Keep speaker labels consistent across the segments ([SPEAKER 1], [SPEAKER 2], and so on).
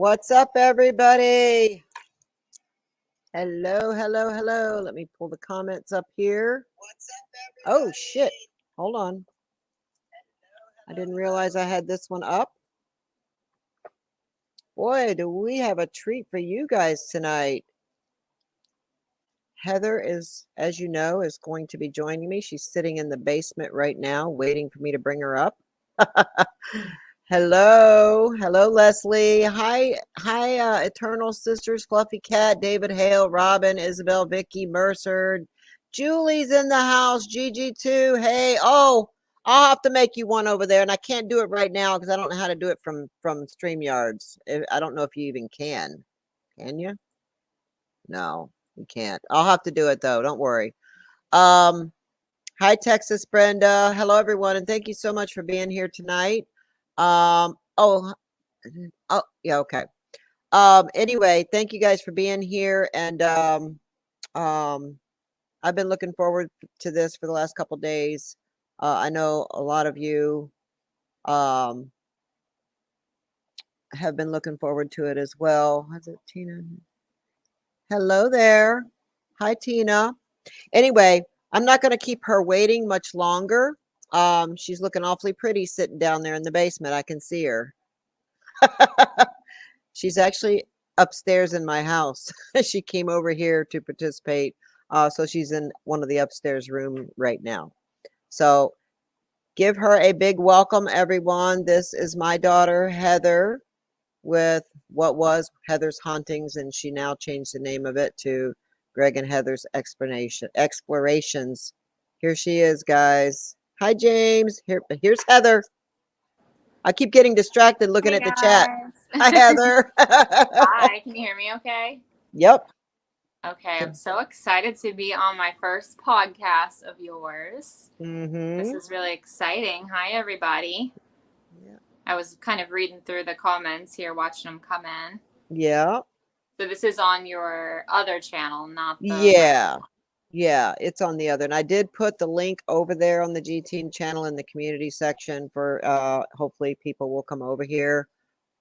[SPEAKER 1] What's up, everybody? Hello, hello, hello. Let me pull the comments up here. Oh, shit. Hold on. I didn't realize I had this one up. Boy, do we have a treat for you guys tonight. Heather is, as you know, is going to be joining me. She's sitting in the basement right now, waiting for me to bring her up. Hello, Leslie. Hi, Eternal Sisters, Fluffy Cat, David Hale, Robin, Isabel, Vicky, Mercer, Julie's in the house, Gigi too. Hey, oh, I'll have to make you one over there, and I can't do it right now because I don't know how to do it from StreamYards. I don't know if you even can. Can you? No, you can't. I'll have to do it though. Don't worry. Hi, Texas Brenda. Hello, everyone, and thank you so much for being here tonight. Oh, yeah, okay. Anyway, thank you guys for being here, and I've been looking forward to this for the last couple days. I know a lot of you have been looking forward to it as well. How's it, Tina? Hello there. Hi, Tina. Anyway, I'm not going to keep her waiting much longer. She's looking awfully pretty sitting down there in the basement. I can see her. She's actually upstairs in my house. She came over here to participate. So she's in one of the upstairs room right now. So give her a big welcome, everyone. This is my daughter, Heather, with what was Heather's Hauntings, and she now changed the name of it to Greg and Heather's Explorations. Here she is, guys. Hi, James. Here's Heather. I keep getting distracted looking at the chat. Hi, Heather.
[SPEAKER 2] Hi, can you hear me okay?
[SPEAKER 1] Yep.
[SPEAKER 2] Okay, I'm so excited to be on my first podcast of yours. This is really exciting. Hi, everybody. Yeah. I was kind of reading through the comments here, watching them come in.
[SPEAKER 1] Yeah.
[SPEAKER 2] So this is on your other channel, not the...
[SPEAKER 1] Yeah, it's on the other. And I did put the link over there on the G-Team channel in the community section for hopefully people will come over here.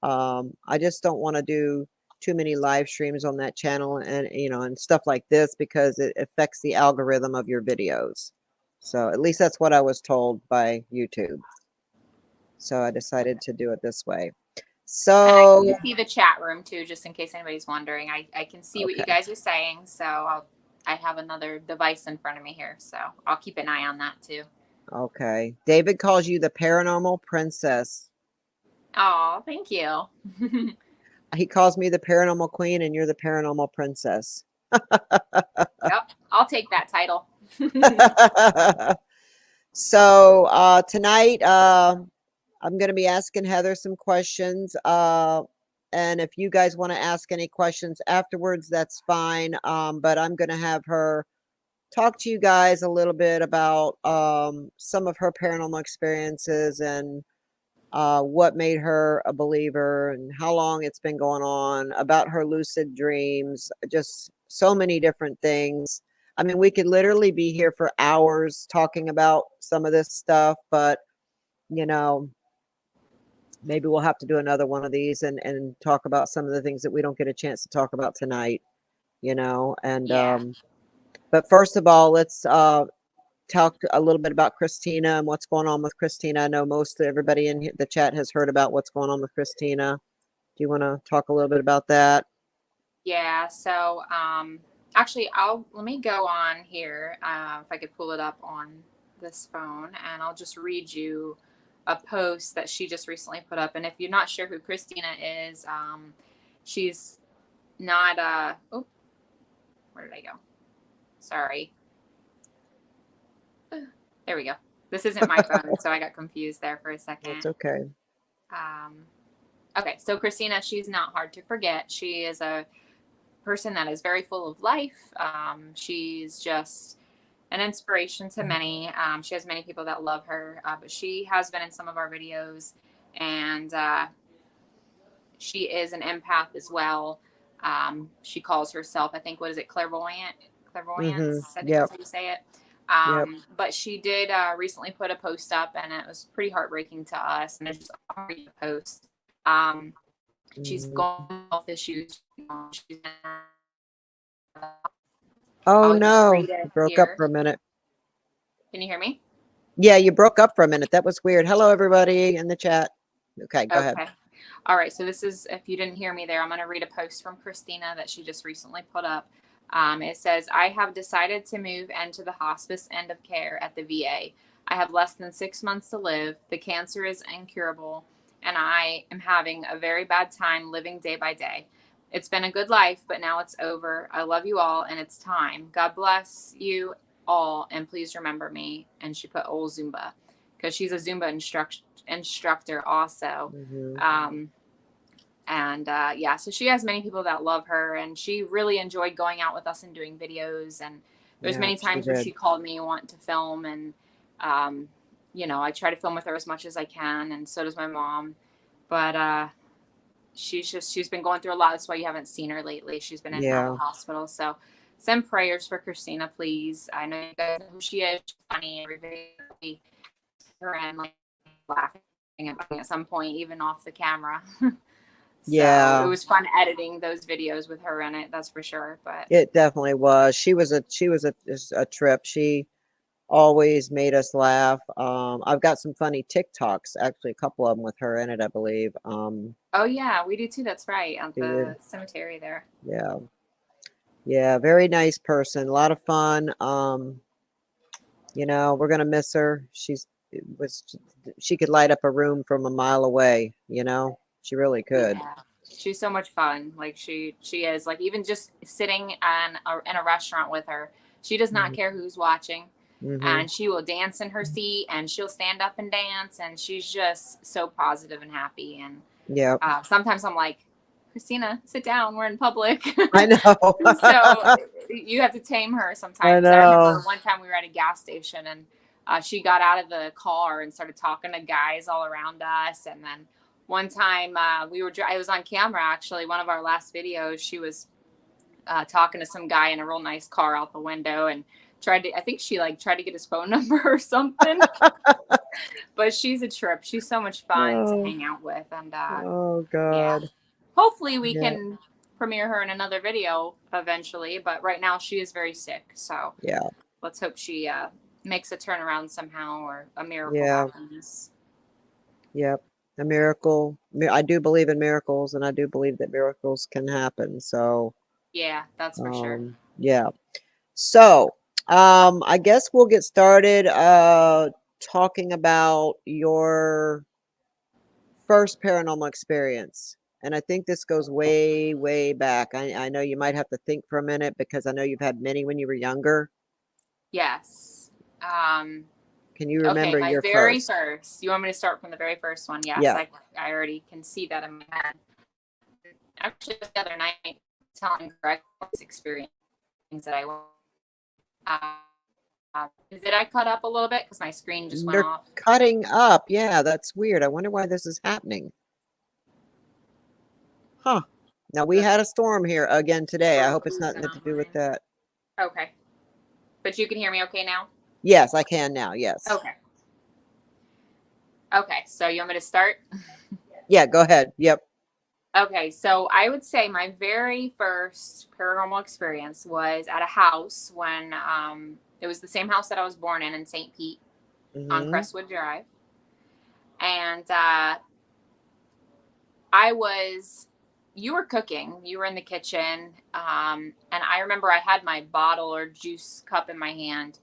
[SPEAKER 1] I just don't want to do too many live streams on that channel and and stuff like this because it affects the algorithm of your videos. So at least that's what I was told by YouTube. So I decided to do it this way. So
[SPEAKER 2] and I can see the chat room too, just in case anybody's wondering. I can see what you guys are saying. So I have another device in front of me here, so I'll keep an eye on that too.
[SPEAKER 1] Okay. David calls you the paranormal princess.
[SPEAKER 2] Oh, thank you.
[SPEAKER 1] He calls me the paranormal queen, and you're the paranormal princess.
[SPEAKER 2] Yep, I'll take that title.
[SPEAKER 1] So tonight, I'm going to be asking Heather some questions. And if you guys want to ask any questions afterwards, that's fine. But I'm going to have her talk to you guys a little bit about some of her paranormal experiences and what made her a believer and how long it's been going on, about her lucid dreams, just so many different things. I mean, we could literally be here for hours talking about some of this stuff, but maybe we'll have to do another one of these and talk about some of the things that we don't get a chance to talk about tonight, but first of all, let's talk a little bit about Christina and what's going on with Christina. I know most everybody in the chat has heard about what's going on with Christina. Do you want to talk a little bit about that?
[SPEAKER 2] Yeah, so actually let me go on here if I could pull it up on this phone, and I'll just read you a post that she just recently put up. And if you're not sure who Christina is, she's not oh, where did I go? Sorry. There we go. This isn't my phone, so I got confused there for a second.
[SPEAKER 1] It's okay.
[SPEAKER 2] Okay, so Christina, she's not hard to forget. She is a person that is very full of life. She's just an inspiration to many. She has many people that love her, but she has been in some of our videos, and she is an empath as well. She calls herself, I think, what is it, clairvoyance? I think that's how you say it. But she did recently put a post up, and it was pretty heartbreaking to us, and it's just a post. She's
[SPEAKER 1] Mhm.
[SPEAKER 2] going through health issues. She's
[SPEAKER 1] Oh
[SPEAKER 2] I'll just
[SPEAKER 1] no,
[SPEAKER 2] read it
[SPEAKER 1] you broke up
[SPEAKER 2] here.
[SPEAKER 1] for a minute.
[SPEAKER 2] Can you hear me?
[SPEAKER 1] Yeah, you broke up for a minute. That was weird. Hello, everybody in the chat. Okay, go ahead.
[SPEAKER 2] Okay. All right. So this is, if you didn't hear me there, I'm going to read a post from Christina that she just recently put up. It says, I have decided to move into the hospice end of care at the VA. I have less than 6 months to live. The cancer is incurable, and I am having a very bad time living day by day. It's been a good life, but now it's over. I love you all, and it's time. God bless you all, and please remember me. And she put old Zumba because she's a Zumba instructor also.
[SPEAKER 1] Hmm.
[SPEAKER 2] Um, and yeah, so she has many people that love her, and she really enjoyed going out with us and doing videos. And there's
[SPEAKER 1] Yeah,
[SPEAKER 2] many
[SPEAKER 1] she
[SPEAKER 2] times where
[SPEAKER 1] did.
[SPEAKER 2] she called me wanting to film, and um, I try to film with her as much as I can, and so does my mom. But she's been going through a lot. That's why you haven't seen her lately. She's been in and out of
[SPEAKER 1] Yeah.
[SPEAKER 2] the hospital. So send prayers for Christina, please. I know you guys know who she is. She's funny. Everybody her and like laughing at some point, even off the camera. So it
[SPEAKER 1] Yeah,
[SPEAKER 2] was fun editing those videos with her in it, that's for sure. But
[SPEAKER 1] it definitely was. She was a trip. She always made us laugh. I've got some funny TikToks, actually, a couple of them with her in it, I believe.
[SPEAKER 2] oh yeah, we do too. That's right, at
[SPEAKER 1] She did.
[SPEAKER 2] the cemetery there.
[SPEAKER 1] Yeah, yeah, very nice person. A lot of fun. We're gonna miss her. She could light up a room from a mile away. She really could.
[SPEAKER 2] Yeah, she's so much fun. Like she is like even just sitting in a restaurant with her, she does not
[SPEAKER 1] Hmm.
[SPEAKER 2] care who's watching,
[SPEAKER 1] Hmm.
[SPEAKER 2] and she will dance in her seat and she'll stand up and dance, and she's just so positive and happy. And
[SPEAKER 1] Yep.
[SPEAKER 2] sometimes I'm like, Christina, sit down. We're in public.
[SPEAKER 1] I know.
[SPEAKER 2] So you have to tame her
[SPEAKER 1] I
[SPEAKER 2] sometimes. I remember
[SPEAKER 1] know.
[SPEAKER 2] one time we were at a gas station, and she got out of the car and started talking to guys all around us. And then one time I was on camera actually. One of our last videos, she was talking to some guy in a real nice car out the window and I think she like tried to get his phone number or something. But she's a trip. She's so much fun to
[SPEAKER 1] Oh,
[SPEAKER 2] hang out with. And
[SPEAKER 1] oh
[SPEAKER 2] yeah,
[SPEAKER 1] God.
[SPEAKER 2] hopefully we
[SPEAKER 1] Yeah.
[SPEAKER 2] can premiere her in another video eventually. But right now she is very sick. So
[SPEAKER 1] Yeah.
[SPEAKER 2] let's hope she makes a turnaround somehow or a miracle
[SPEAKER 1] Yeah.
[SPEAKER 2] happens.
[SPEAKER 1] Yep. A miracle. I do believe in miracles, and I do believe that miracles can happen. So,
[SPEAKER 2] Yeah, that's for sure.
[SPEAKER 1] yeah. So, I guess we'll get started talking about your first paranormal experience. And I think this goes way, way back. I know you might have to think for a minute because I know you've had many when you were younger.
[SPEAKER 2] Yes. Um,
[SPEAKER 1] Can you
[SPEAKER 2] okay,
[SPEAKER 1] remember
[SPEAKER 2] my
[SPEAKER 1] your
[SPEAKER 2] very
[SPEAKER 1] first?
[SPEAKER 2] first. You want me to start from the very first one? Yes,
[SPEAKER 1] Yeah.
[SPEAKER 2] I already can see that in my head. Actually, just the other night, telling Greg this experience that I went. Did I cut up a little bit because my screen just went
[SPEAKER 1] They're
[SPEAKER 2] off?
[SPEAKER 1] cutting up. Yeah, that's weird. I wonder why this is happening. Huh. Now we had a storm here again today. I hope it's nothing
[SPEAKER 2] Losing
[SPEAKER 1] to
[SPEAKER 2] on
[SPEAKER 1] do with
[SPEAKER 2] mine.
[SPEAKER 1] that.
[SPEAKER 2] Okay, but you can hear me okay now.
[SPEAKER 1] Yes, I can now. Yes.
[SPEAKER 2] Okay. Okay, so you want me to start?
[SPEAKER 1] Yeah, go ahead. Yep.
[SPEAKER 2] Okay, so I would say my very first paranormal experience was at a house when it was the same house that I was born in St. Pete on
[SPEAKER 1] Mhm.
[SPEAKER 2] Crestwood Drive. And I was, you were cooking, you were in the kitchen. And I remember I had my bottle or juice cup in my hand.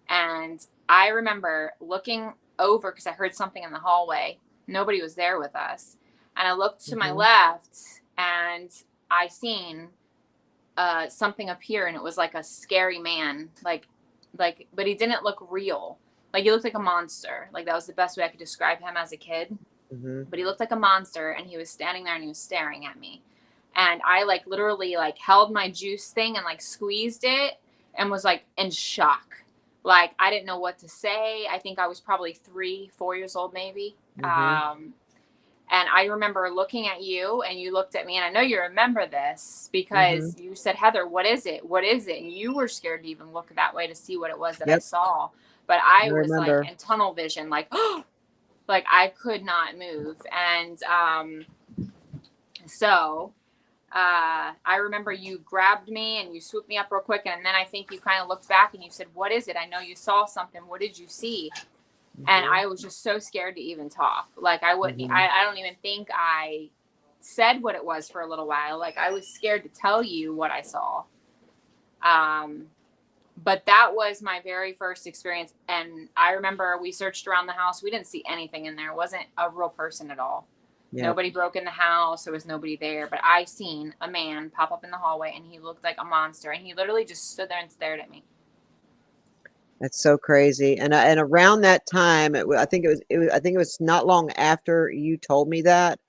[SPEAKER 2] And I remember looking over because I heard something in the hallway. Nobody was there with us. And I looked to my
[SPEAKER 1] Mhm.
[SPEAKER 2] left and I seen something appear, and it was like a scary man, but he didn't look real. Like he looked like a monster. Like that was the best way I could describe him as a kid.
[SPEAKER 1] Mhm.
[SPEAKER 2] But he looked like a monster, and he was standing there and he was staring at me. And I like literally like held my juice thing and like squeezed it and was like in shock. Like I didn't know what to say. I think I was probably 3, 4 years old maybe.
[SPEAKER 1] Mhm.
[SPEAKER 2] And I remember looking at you, and you looked at me, and I know you remember this because
[SPEAKER 1] Mhm.
[SPEAKER 2] you said, Heather, what is it? What is it? And you were scared to even look that way to see what it was that I
[SPEAKER 1] Yep.
[SPEAKER 2] saw. But
[SPEAKER 1] I
[SPEAKER 2] I was like
[SPEAKER 1] remember.
[SPEAKER 2] in tunnel vision, like, oh, like I could not move. And So I remember you grabbed me and you swooped me up real quick, and then I think you kind of looked back and you said, "What is it? I know you saw something. What did you see?" And I was just so scared to even talk. Like I wouldn't. I don't even think I said what it was for a little while. Like I was scared to tell you what I saw. But that was my very first experience, and I remember we searched around the house. We didn't see anything in there. It wasn't a real person at all. Yep. Nobody broke in the house. There was nobody there. But I seen a man pop up in the hallway, and he looked like a monster. And he literally just stood there and stared at me.
[SPEAKER 1] That's so crazy. And around that time, I think it was not long after you told me that,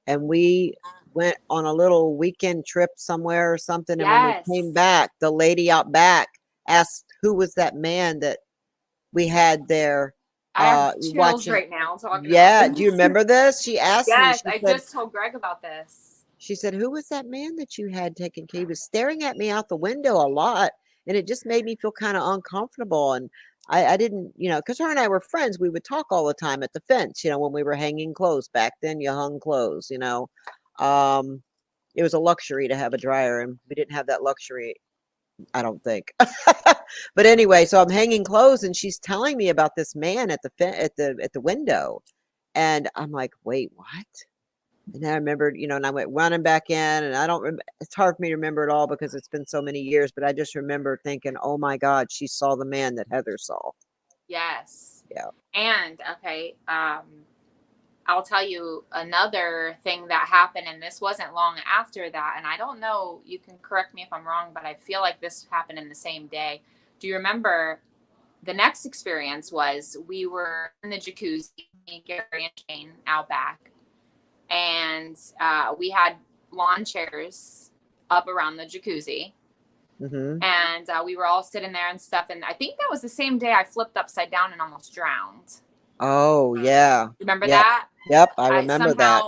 [SPEAKER 1] and we went on a little weekend trip somewhere or something. And when we came back, the lady out back asked who was that man that we had there.
[SPEAKER 2] I have chills watching right now talking
[SPEAKER 1] about this. Do you remember this? She asked me.
[SPEAKER 2] Yes, I just told Greg about this.
[SPEAKER 1] She said, "Who was that man that you had taken care of?" He was staring at me out the window a lot, and it just made me feel kind of uncomfortable. And I didn't, because her and I were friends. We would talk all the time at the fence, when we were hanging clothes. Back then, you hung clothes, It was a luxury to have a dryer, and we didn't have that luxury, I don't think. But anyway, so I'm hanging clothes, and she's telling me about this man at the window, and I'm like, "Wait, what?" And I remembered, and I went running back in, and I don't remember. It's hard for me to remember it all because it's been so many years. But I just remember thinking, "Oh my God, she saw the man that Heather saw."
[SPEAKER 2] Yes.
[SPEAKER 1] Yeah.
[SPEAKER 2] And okay, I'll tell you another thing that happened, and this wasn't long after that. And I don't know, you can correct me if I'm wrong, but I feel like this happened in the same day. Do you remember the next experience was we were in the jacuzzi, me, Gary, and Shane out back, and we had lawn chairs up around the jacuzzi.
[SPEAKER 1] Mm-hmm.
[SPEAKER 2] And we were all sitting there and stuff. And I think that was the same day I flipped upside down and almost drowned.
[SPEAKER 1] Oh, yeah.
[SPEAKER 2] Remember that?
[SPEAKER 1] Yep, I remember that.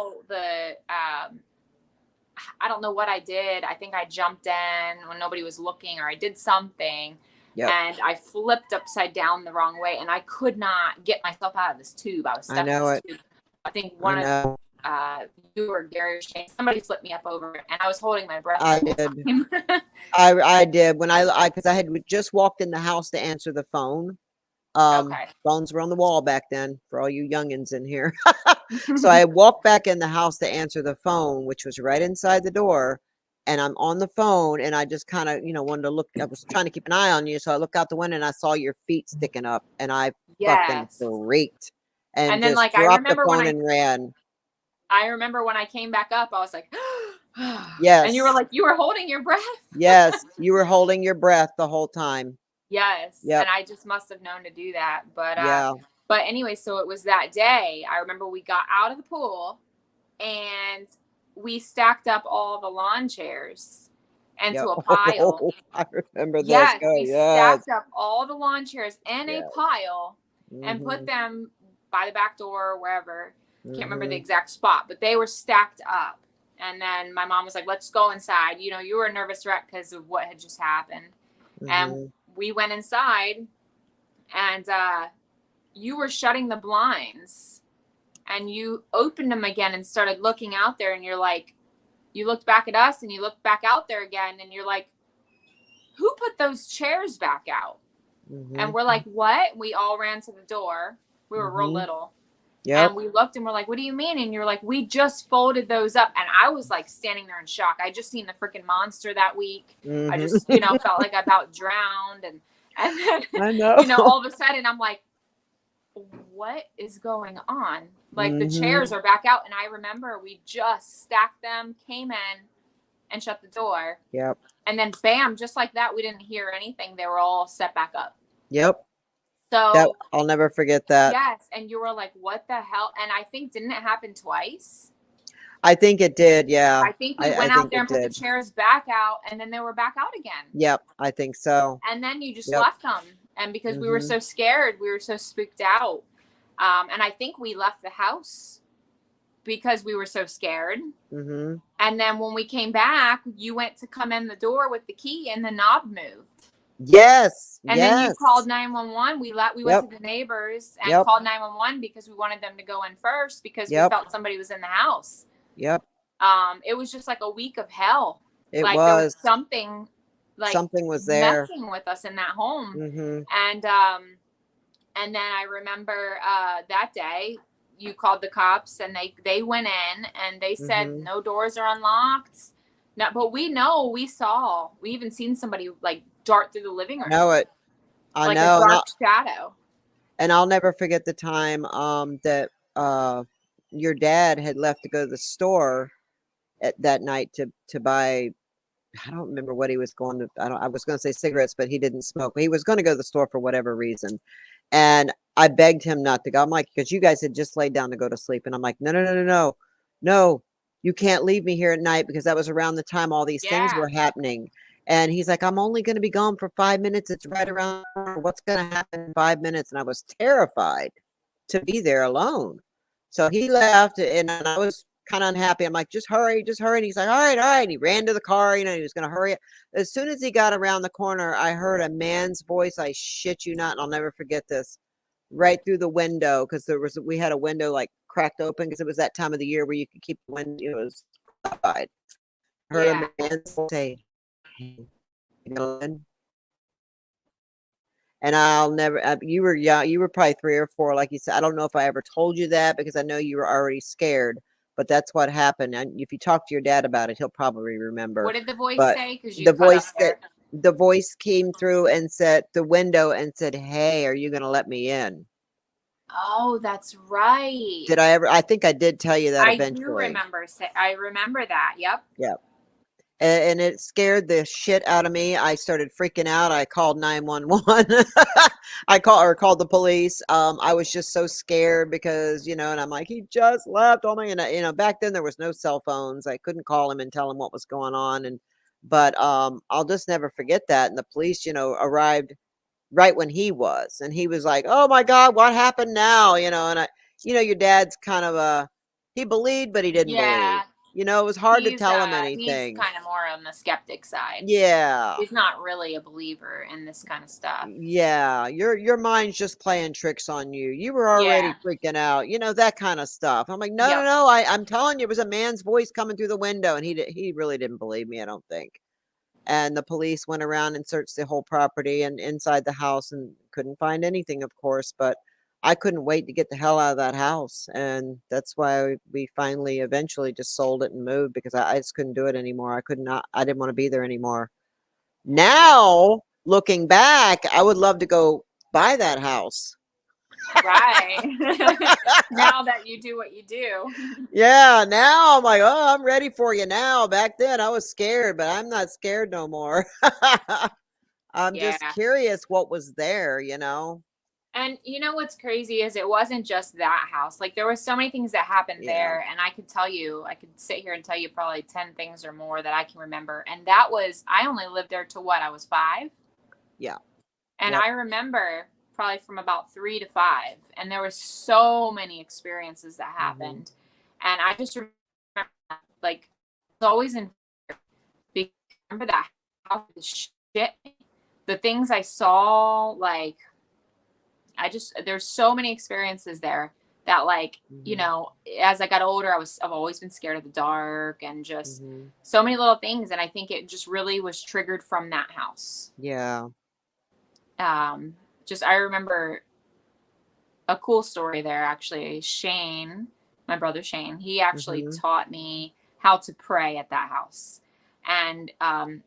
[SPEAKER 2] I don't know what I did. I think I jumped in when nobody was looking, or I did something. Yep. And I flipped upside down the wrong way, and I could not get myself out of this tube. I was stuck in this tube. I think one of you or Gary or Shane, somebody flipped me up over it, and I was holding my breath.
[SPEAKER 1] I did. I did when because I had just walked in the house to answer the phone. Phones were on the wall back then for all you youngins in here. So I walked back in the house to answer the phone, which was right inside the door. And I'm on the phone, and I just kind of, wanted to look. I was trying to keep an eye on you. So I looked out the window, and I saw your feet sticking up, and I fucking freaked and then, just dropped the phone and ran.
[SPEAKER 2] I remember when I came back up, I was like,
[SPEAKER 1] yes.
[SPEAKER 2] And you were like, you were holding your breath.
[SPEAKER 1] Yes, you were holding your breath the whole time.
[SPEAKER 2] Yes. Yep. And I just must have known to do that. But but anyway, so it was that day. I remember we got out of the pool and we stacked up all the lawn chairs into a pile.
[SPEAKER 1] Oh, I remember this.
[SPEAKER 2] Yes, we stacked up all the lawn chairs in a pile and put them by the back door or wherever. Can't remember the exact spot, but they were stacked up. And then my mom was like, "Let's go inside." You were a nervous wreck because of what had just happened. And we went inside, and you were shutting the blinds, and you opened them again and started looking out there, and you're like, you looked back at us, and you looked back out there again, and you're like, "Who put those chairs back out?" And we're like, "What?" We all ran to the door. We were real little. Yep. And we looked and we're like, "What do you mean?" And you're like, "We just folded those up." And I was like standing there in shock. I just seen the freaking monster that week. I just, felt like I about drowned. And then,
[SPEAKER 1] I know.
[SPEAKER 2] All of a sudden I'm like, what is going on? Like the chairs are back out. And I remember we just stacked them, came in and shut the door.
[SPEAKER 1] Yep.
[SPEAKER 2] And then bam, just like that, we didn't hear anything. They were all set back up.
[SPEAKER 1] Yep.
[SPEAKER 2] So
[SPEAKER 1] I'll never forget that.
[SPEAKER 2] Yes, and you were like, "What the hell?" And I think, didn't it happen twice?
[SPEAKER 1] I think it did. Yeah.
[SPEAKER 2] I think we went out there and put the chairs back out, and then they were back out again.
[SPEAKER 1] Yep, I think so.
[SPEAKER 2] And then you just left them, and because we were so scared, we were so spooked out, and I think we left the house because we were so scared. And then when we came back, you went to come in the door with the key, and the knob moved.
[SPEAKER 1] Yes.
[SPEAKER 2] And then you called 911. We went to the neighbors and called 911 because we wanted them to go in first because we felt somebody was in the house.
[SPEAKER 1] Yep.
[SPEAKER 2] It was just like a week of hell.
[SPEAKER 1] It
[SPEAKER 2] Like there was
[SPEAKER 1] was.
[SPEAKER 2] something like
[SPEAKER 1] Something was there.
[SPEAKER 2] messing with us in that home.
[SPEAKER 1] Mm-hmm.
[SPEAKER 2] And then I remember that day you called the cops, and they went in and they said
[SPEAKER 1] Mm-hmm.
[SPEAKER 2] no doors are unlocked. No, but we even seen somebody like dart through the living
[SPEAKER 1] I
[SPEAKER 2] room,
[SPEAKER 1] know it. I
[SPEAKER 2] like a
[SPEAKER 1] know.
[SPEAKER 2] dark shadow.
[SPEAKER 1] And I'll never forget the time that your dad had left to go to the store at that night to buy. I don't remember what he was going to. I was going to say cigarettes, but he didn't smoke. He was going to go to the store for whatever reason, and I begged him not to go. I'm like, because you guys had just laid down to go to sleep, and I'm like, no, no, no, no, no, no, you can't leave me here at night, because that was around the time all these things
[SPEAKER 2] Yeah,
[SPEAKER 1] were happening. And he's like, I'm only going to be gone for 5 minutes. It's right around the corner. What's going to happen in 5 minutes? And I was terrified to be there alone. So he left, and I was kind of unhappy. I'm like, just hurry, just hurry. And he's like, all right, all right. And he ran to the car, he was going to hurry. As soon as he got around the corner, I heard a man's voice. I shit you not, and I'll never forget this. Right through the window, because we had a window like cracked open, because it was that time of the year where you could keep the window, it was outside. I heard
[SPEAKER 2] yeah,
[SPEAKER 1] a man say, "Hey, you know," and I'll never. You were young. You were probably 3 or 4, like you said. I don't know if I ever told you that, because I know you were already scared. But that's what happened. And if you talk to your dad about it, he'll probably remember.
[SPEAKER 2] what did the voice
[SPEAKER 1] But
[SPEAKER 2] say? Because you
[SPEAKER 1] the
[SPEAKER 2] cut up
[SPEAKER 1] voice that
[SPEAKER 2] there.
[SPEAKER 1] the voice came through and said the window and said, "Hey, are you going to let me in?"
[SPEAKER 2] Oh, that's right.
[SPEAKER 1] Did I ever? I think I did tell you that
[SPEAKER 2] I do
[SPEAKER 1] eventually.
[SPEAKER 2] remember. I remember that. Yep.
[SPEAKER 1] Yeah. And it scared the shit out of me. I started freaking out. I called 911. Called the police. I was just so scared because, and I'm like, he just left. Oh my, and back then there was no cell phones. I couldn't call him and tell him what was going on. But I'll just never forget that. And the police, arrived right when he was, and he was like, oh my God, what happened now? And your dad's kind of he believed, but he didn't believe.
[SPEAKER 2] Yeah.
[SPEAKER 1] It was hard to tell him
[SPEAKER 2] He's
[SPEAKER 1] anything.
[SPEAKER 2] kind of more on the skeptic side.
[SPEAKER 1] Yeah.
[SPEAKER 2] He's not really a believer in this kind of stuff.
[SPEAKER 1] Yeah, your mind's just playing tricks on you. You were
[SPEAKER 2] Yeah.
[SPEAKER 1] already freaking out, that kind of stuff. I'm like, no, no,
[SPEAKER 2] Yep.
[SPEAKER 1] no. I'm telling you, it was a man's voice coming through the window, and he really didn't believe me, I don't think. And the police went around and searched the whole property and inside the house and couldn't find anything, of course. But I couldn't wait to get the hell out of that house, and that's why we finally, eventually, just sold it and moved, because I just couldn't do it anymore. I could not. I didn't want to be there anymore. Now, looking back, I would love to go buy that house.
[SPEAKER 2] Right. Now that you do what you do.
[SPEAKER 1] Yeah, now I'm like, oh, I'm ready for you now. Back then, I was scared, but I'm not scared no more. I'm just
[SPEAKER 2] Yeah.
[SPEAKER 1] curious what was there.
[SPEAKER 2] And you know what's crazy is it wasn't just that house. Like there were so many things that happened
[SPEAKER 1] Yeah,
[SPEAKER 2] there, and I could sit here and tell you probably 10 things or more that I can remember. And that was I only lived there to what? I was 5.
[SPEAKER 1] yeah,
[SPEAKER 2] And
[SPEAKER 1] yep.
[SPEAKER 2] I remember probably from about 3 to 5, and there were so many experiences that
[SPEAKER 1] Hmm.
[SPEAKER 2] happened. And I just remember like it's always in because remember that house the shit the things I saw, like there's so many experiences there that like,
[SPEAKER 1] Hmm.
[SPEAKER 2] as I got older, I've always been scared of the dark and just
[SPEAKER 1] Hmm.
[SPEAKER 2] so many little things. And I think it just really was triggered from that house.
[SPEAKER 1] Yeah.
[SPEAKER 2] Um, just, I remember a cool story there actually. Shane, my brother Shane, he actually
[SPEAKER 1] Hmm.
[SPEAKER 2] taught me how to pray at that house. And him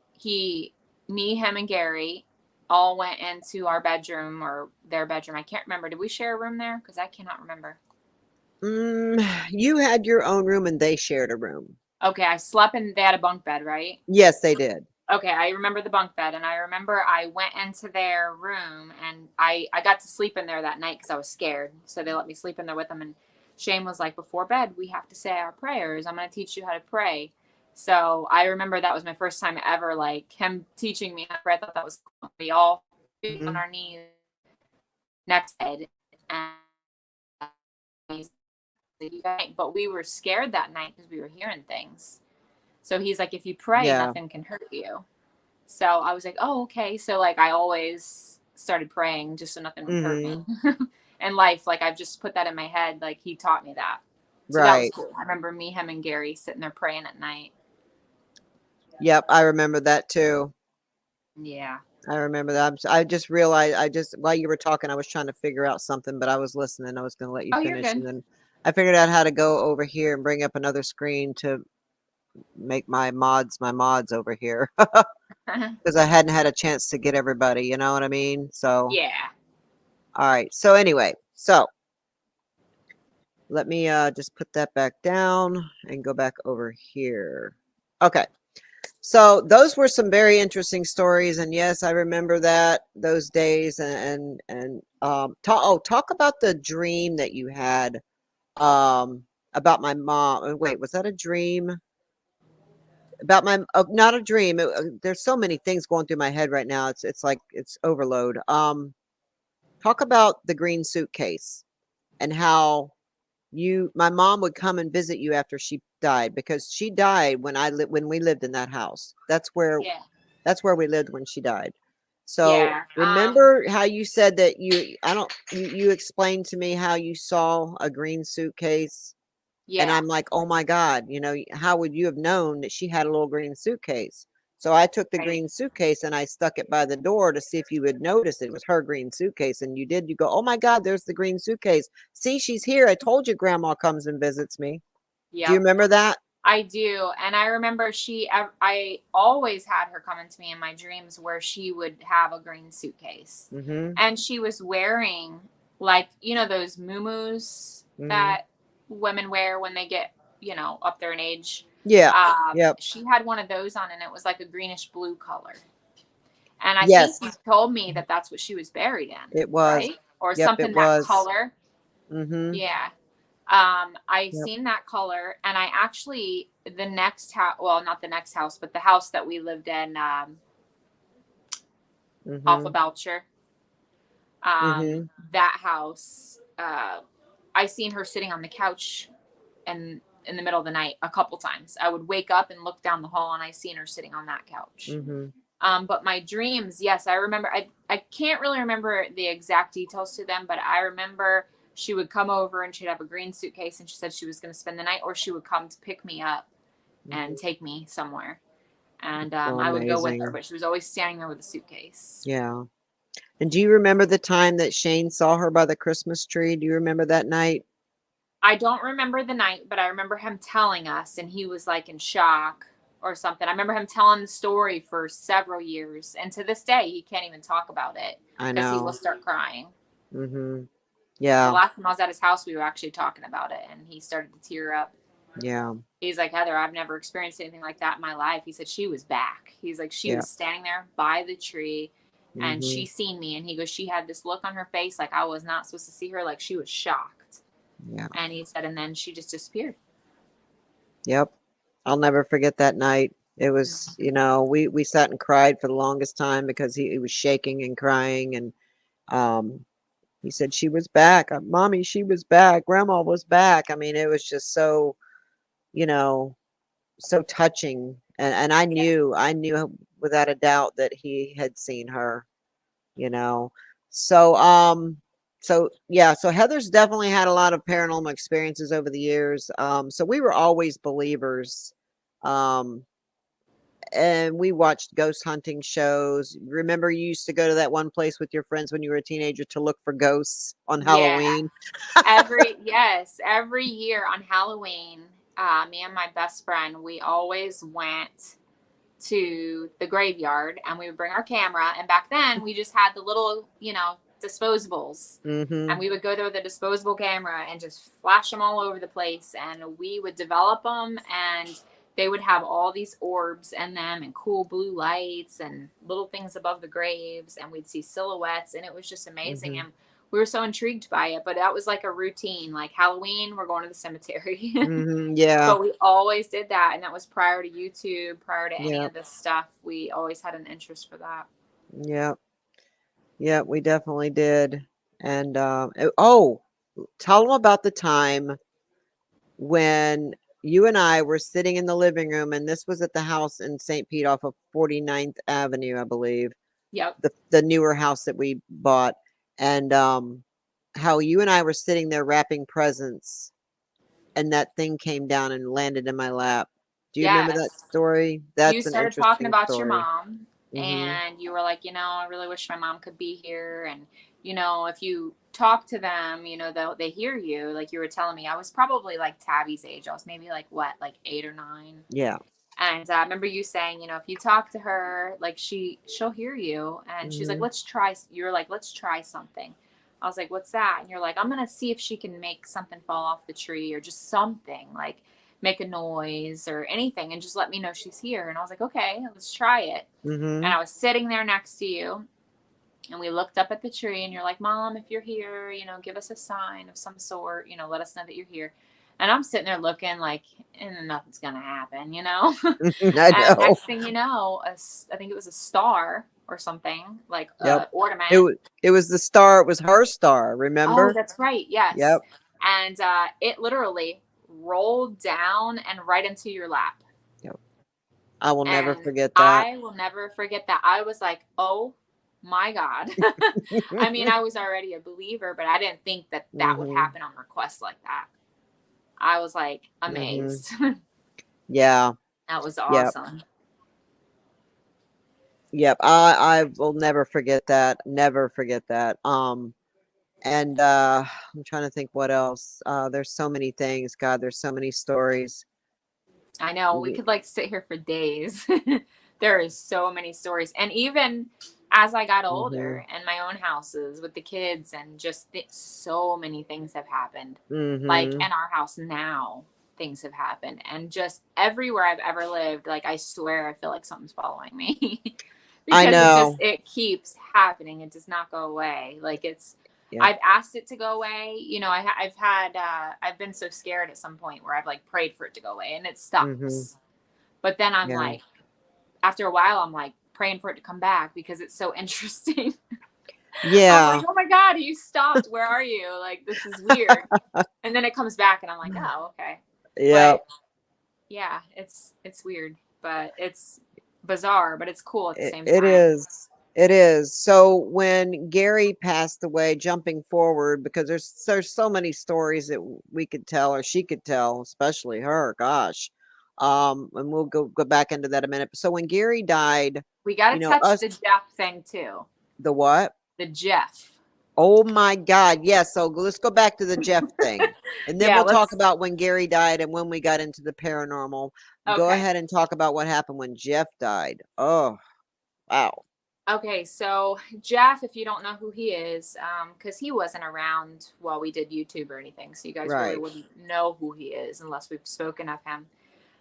[SPEAKER 2] and Gary all went into our bedroom or their bedroom. I can't remember. Did we share a room there? Because I cannot remember.
[SPEAKER 1] You had your own room and they shared a room.
[SPEAKER 2] Okay, I slept in. They had a bunk bed, right?
[SPEAKER 1] Yes, they did.
[SPEAKER 2] Okay, I remember the bunk bed, and I remember I went into their room, and I got to sleep in there that night because I was scared. So they let me sleep in there with them. And Shane was like, before bed, we have to say our prayers. I'm going to teach you how to pray. So I remember that was my first time ever, like him teaching me how to pray. I thought that was cool. We all on
[SPEAKER 1] Hmm.
[SPEAKER 2] our knees next bed, and but we were scared that night because we were hearing things. So he's like, if you pray,
[SPEAKER 1] Yeah.
[SPEAKER 2] nothing can hurt you. So I was like, oh, okay. So like I always started praying just so nothing would hurt me.
[SPEAKER 1] Hmm.
[SPEAKER 2] And life, like I've just put that in my head. Like he taught me that. So that was
[SPEAKER 1] Right.
[SPEAKER 2] cool. I remember me, him, and Gary sitting there praying at night.
[SPEAKER 1] Yep, I remember that too.
[SPEAKER 2] Yeah.
[SPEAKER 1] I remember that. I just realized, while you were talking, I was trying to figure out something, but I was listening. I was going to let you
[SPEAKER 2] Oh, you're
[SPEAKER 1] finish.
[SPEAKER 2] good.
[SPEAKER 1] And then I figured out how to go over here and bring up another screen to make my mods over here because I hadn't had a chance to get everybody. You know what I mean? So,
[SPEAKER 2] Yeah.
[SPEAKER 1] all right. So, anyway, so let me just put that back down and go back over here. Okay. So those were some very interesting stories, and yes, I remember those days. Talk about the dream that you had about my mom. Wait, was that a dream about my? Not a dream. There's so many things going through my head right now. It's like it's overload. Talk about the green suitcase and how my mom would come and visit you after she died, because she died when we lived in that house.
[SPEAKER 2] Yeah.
[SPEAKER 1] That's where we lived when she died. So
[SPEAKER 2] Yeah.
[SPEAKER 1] remember how you said that I don't, you explained to me how you saw a green suitcase, and
[SPEAKER 2] Yeah.
[SPEAKER 1] I'm like, oh my God, how would you have known that she had a little green suitcase? So I took the
[SPEAKER 2] Right.
[SPEAKER 1] green suitcase and I stuck it by the door to see if you would notice it was her green suitcase. And you did. You go, oh my God, there's the green suitcase. See, she's here. I told you grandma comes and visits me. Do you
[SPEAKER 2] Yep.
[SPEAKER 1] remember that?
[SPEAKER 2] I do. And I remember I always had her come into me in my dreams where she would have a green suitcase.
[SPEAKER 1] Mm-hmm.
[SPEAKER 2] And she was wearing, like, those muumuus
[SPEAKER 1] Mm-hmm.
[SPEAKER 2] that women wear when they get, up there in age.
[SPEAKER 1] Yeah. Yep.
[SPEAKER 2] She had one of those on, and it was like a greenish blue color. And I think
[SPEAKER 1] Yes,
[SPEAKER 2] you told me that that's what she was buried in,
[SPEAKER 1] it was.
[SPEAKER 2] right? Or
[SPEAKER 1] Yep, it
[SPEAKER 2] something that
[SPEAKER 1] was.
[SPEAKER 2] color.
[SPEAKER 1] Mm-hmm.
[SPEAKER 2] Yeah. I
[SPEAKER 1] Yep.
[SPEAKER 2] seen that color, and I actually the next house, well, not the next house, but the house that we lived in, off of
[SPEAKER 1] Mm-hmm.
[SPEAKER 2] Belcher.
[SPEAKER 1] Mm-hmm.
[SPEAKER 2] That house, I seen her sitting on the couch, and in the middle of the night a couple times. I would wake up and look down the hall, and I seen her sitting on that couch.
[SPEAKER 1] Mm-hmm.
[SPEAKER 2] But my dreams, yes, I remember. I can't really remember the exact details to them, but I remember she would come over and she'd have a green suitcase, and she said she was going to spend the night, or she would come to pick me up
[SPEAKER 1] Mm-hmm.
[SPEAKER 2] and take me somewhere. And
[SPEAKER 1] So
[SPEAKER 2] I would go with her,
[SPEAKER 1] amazing.
[SPEAKER 2] but she was always standing there with a suitcase.
[SPEAKER 1] Yeah. And do you remember the time that Shane saw her by the Christmas tree? Do you remember that night?
[SPEAKER 2] I don't remember the night, but I remember him telling us, and he was like in shock or something. I remember him telling the story for several years, and to this day, he can't even talk about it
[SPEAKER 1] I
[SPEAKER 2] because he will
[SPEAKER 1] know.
[SPEAKER 2] start crying.
[SPEAKER 1] Mm-hmm.
[SPEAKER 2] The
[SPEAKER 1] Yeah.
[SPEAKER 2] last time I was at his house, we were actually talking about it, and he started to tear up.
[SPEAKER 1] Yeah.
[SPEAKER 2] He's like, Heather, I've never experienced anything like that in my life. He said, she was back. He's like, she
[SPEAKER 1] Yeah.
[SPEAKER 2] was standing there by the tree, and
[SPEAKER 1] Mm-hmm.
[SPEAKER 2] she seen me. And he goes, she had this look on her face like I was not supposed to see her, like she was shocked.
[SPEAKER 1] Yeah.
[SPEAKER 2] And he said, and then she just disappeared.
[SPEAKER 1] Yep. I'll never forget that night. It was, we sat and cried for the longest time because he was shaking and crying, and um he said she was back. Mommy, she was back. Grandma was back. I mean, it was just so, you know, so touching. And
[SPEAKER 2] Yeah.
[SPEAKER 1] I knew without a doubt that he had seen her, you know. So yeah, so Heather's definitely had a lot of paranormal experiences over the years. So we were always believers. Um and we watched ghost hunting shows. Remember, you used to go to that one place with your friends when you were a teenager to look for ghosts on
[SPEAKER 2] Yeah.
[SPEAKER 1] Halloween?
[SPEAKER 2] Every year on Halloween, me and my best friend, we always went to the graveyard, and we would bring our camera. And back then, we just had the little, disposables. And
[SPEAKER 1] Mhm.
[SPEAKER 2] we would go there with a disposable camera and just flash them all over the place. And we would develop them, and they would have all these orbs in them and cool blue lights and little things above the graves. And we'd see silhouettes, and it was just amazing.
[SPEAKER 1] Mhm.
[SPEAKER 2] And we were so intrigued by it. But that was like a routine. Like Halloween, we're going to the cemetery.
[SPEAKER 1] Mhm. Yeah.
[SPEAKER 2] But we always did that, and that was prior to YouTube, prior to any
[SPEAKER 1] Yeah.
[SPEAKER 2] of this stuff. We always had an interest for that.
[SPEAKER 1] Yeah. Yeah. We definitely did. And oh, tell them about the time when you and I were sitting in the living room, and this was at the house in St. Pete off of 49th Avenue, I believe,
[SPEAKER 2] Yep.
[SPEAKER 1] the newer house that we bought, and how you and I were sitting there wrapping presents, and that thing came down and landed in my lap. Do you remember that
[SPEAKER 2] Yes.
[SPEAKER 1] story?
[SPEAKER 2] You
[SPEAKER 1] That's an
[SPEAKER 2] started talking
[SPEAKER 1] interesting
[SPEAKER 2] about your
[SPEAKER 1] story.
[SPEAKER 2] mom,
[SPEAKER 1] Mhm.
[SPEAKER 2] and you were like, I really wish my mom could be here. And, if you talk to them, they hear you. Like you were telling me, I was probably like Tabby's age. I was maybe like, what, like 8 or 9?
[SPEAKER 1] Yeah.
[SPEAKER 2] And I remember you saying, if you talk to her, like she'll hear you. And she's like,
[SPEAKER 1] Mhm.
[SPEAKER 2] let's try. You're like, let's try something. I was like, what's that? And you're like, I'm going to see if she can make something fall off the tree or just something like make a noise or anything and just let me know she's here. And I was like, okay, let's try it. And
[SPEAKER 1] Mhm.
[SPEAKER 2] I was sitting there next to you and we looked up at the tree and you're like, Mom, if you're here, give us a sign of some sort, let us know that you're here. And I'm sitting there looking like, and nothing's going to happen,
[SPEAKER 1] I
[SPEAKER 2] And
[SPEAKER 1] know.
[SPEAKER 2] next thing you know, I think it was a star or something, like
[SPEAKER 1] Yep. It
[SPEAKER 2] ornament.
[SPEAKER 1] was it was the star. It was her star.
[SPEAKER 2] Oh,
[SPEAKER 1] Remember?
[SPEAKER 2] that's right. Yes.
[SPEAKER 1] Yep.
[SPEAKER 2] And it literally rolled down and right into your lap.
[SPEAKER 1] Yep. I will never
[SPEAKER 2] And
[SPEAKER 1] forget that.
[SPEAKER 2] I will never forget that. I was like, oh my God. I mean, I was already a believer, but I didn't think that that would
[SPEAKER 1] Mhm.
[SPEAKER 2] happen on request like that. I was like
[SPEAKER 1] Mhm.
[SPEAKER 2] amazed.
[SPEAKER 1] Yeah.
[SPEAKER 2] That was
[SPEAKER 1] Yep.
[SPEAKER 2] awesome.
[SPEAKER 1] Yep. I will never forget that. Never forget that. And I'm trying to think what else. There's so many things. God, there's so many stories.
[SPEAKER 2] I know we
[SPEAKER 1] We,
[SPEAKER 2] could like sit here for days. There is so many stories. And even as I got
[SPEAKER 1] mhm.
[SPEAKER 2] older and my own houses with the kids and just so many things have happened. Like
[SPEAKER 1] Mhm.
[SPEAKER 2] in our house now, things have happened. And just everywhere I've ever lived, like I swear I feel like something's following me.
[SPEAKER 1] I
[SPEAKER 2] Because
[SPEAKER 1] know.
[SPEAKER 2] it keeps happening. It does not go away. Like
[SPEAKER 1] Yep.
[SPEAKER 2] I've asked it to go away. I've had, I've been so scared at some point where I've like prayed for it to go away and it
[SPEAKER 1] Mhm.
[SPEAKER 2] stops. But then I'm
[SPEAKER 1] Yeah.
[SPEAKER 2] like, after a while, I'm like praying for it to come back because it's so interesting. I'm like,
[SPEAKER 1] Yeah.
[SPEAKER 2] oh my God, you stopped. Where are you? Like, this is weird. And then it comes back and I'm like, oh, okay.
[SPEAKER 1] Yep.
[SPEAKER 2] But yeah, it's weird, but it's bizarre, but it's cool at the same
[SPEAKER 1] It
[SPEAKER 2] time.
[SPEAKER 1] is. It is. So when Gary passed away, jumping forward, because there's so many stories that we could tell or she could tell, especially her. Gosh, and we'll go back into that a minute. So when Gary died,
[SPEAKER 2] We got to touch
[SPEAKER 1] us
[SPEAKER 2] the Jeff thing too.
[SPEAKER 1] the what?
[SPEAKER 2] The Jeff.
[SPEAKER 1] Oh my God, yes. So let's go back to the Jeff thing, and then
[SPEAKER 2] Yeah,
[SPEAKER 1] we'll talk
[SPEAKER 2] let's.
[SPEAKER 1] about when Gary died and when we got into the paranormal. Go
[SPEAKER 2] Okay.
[SPEAKER 1] ahead and talk about what happened when Jeff died. Oh, wow.
[SPEAKER 2] Okay, so Jeff, if you don't know who he is, because he wasn't around while we did YouTube or anything, so you guys really
[SPEAKER 1] Right.
[SPEAKER 2] wouldn't know who he is unless we've spoken of him.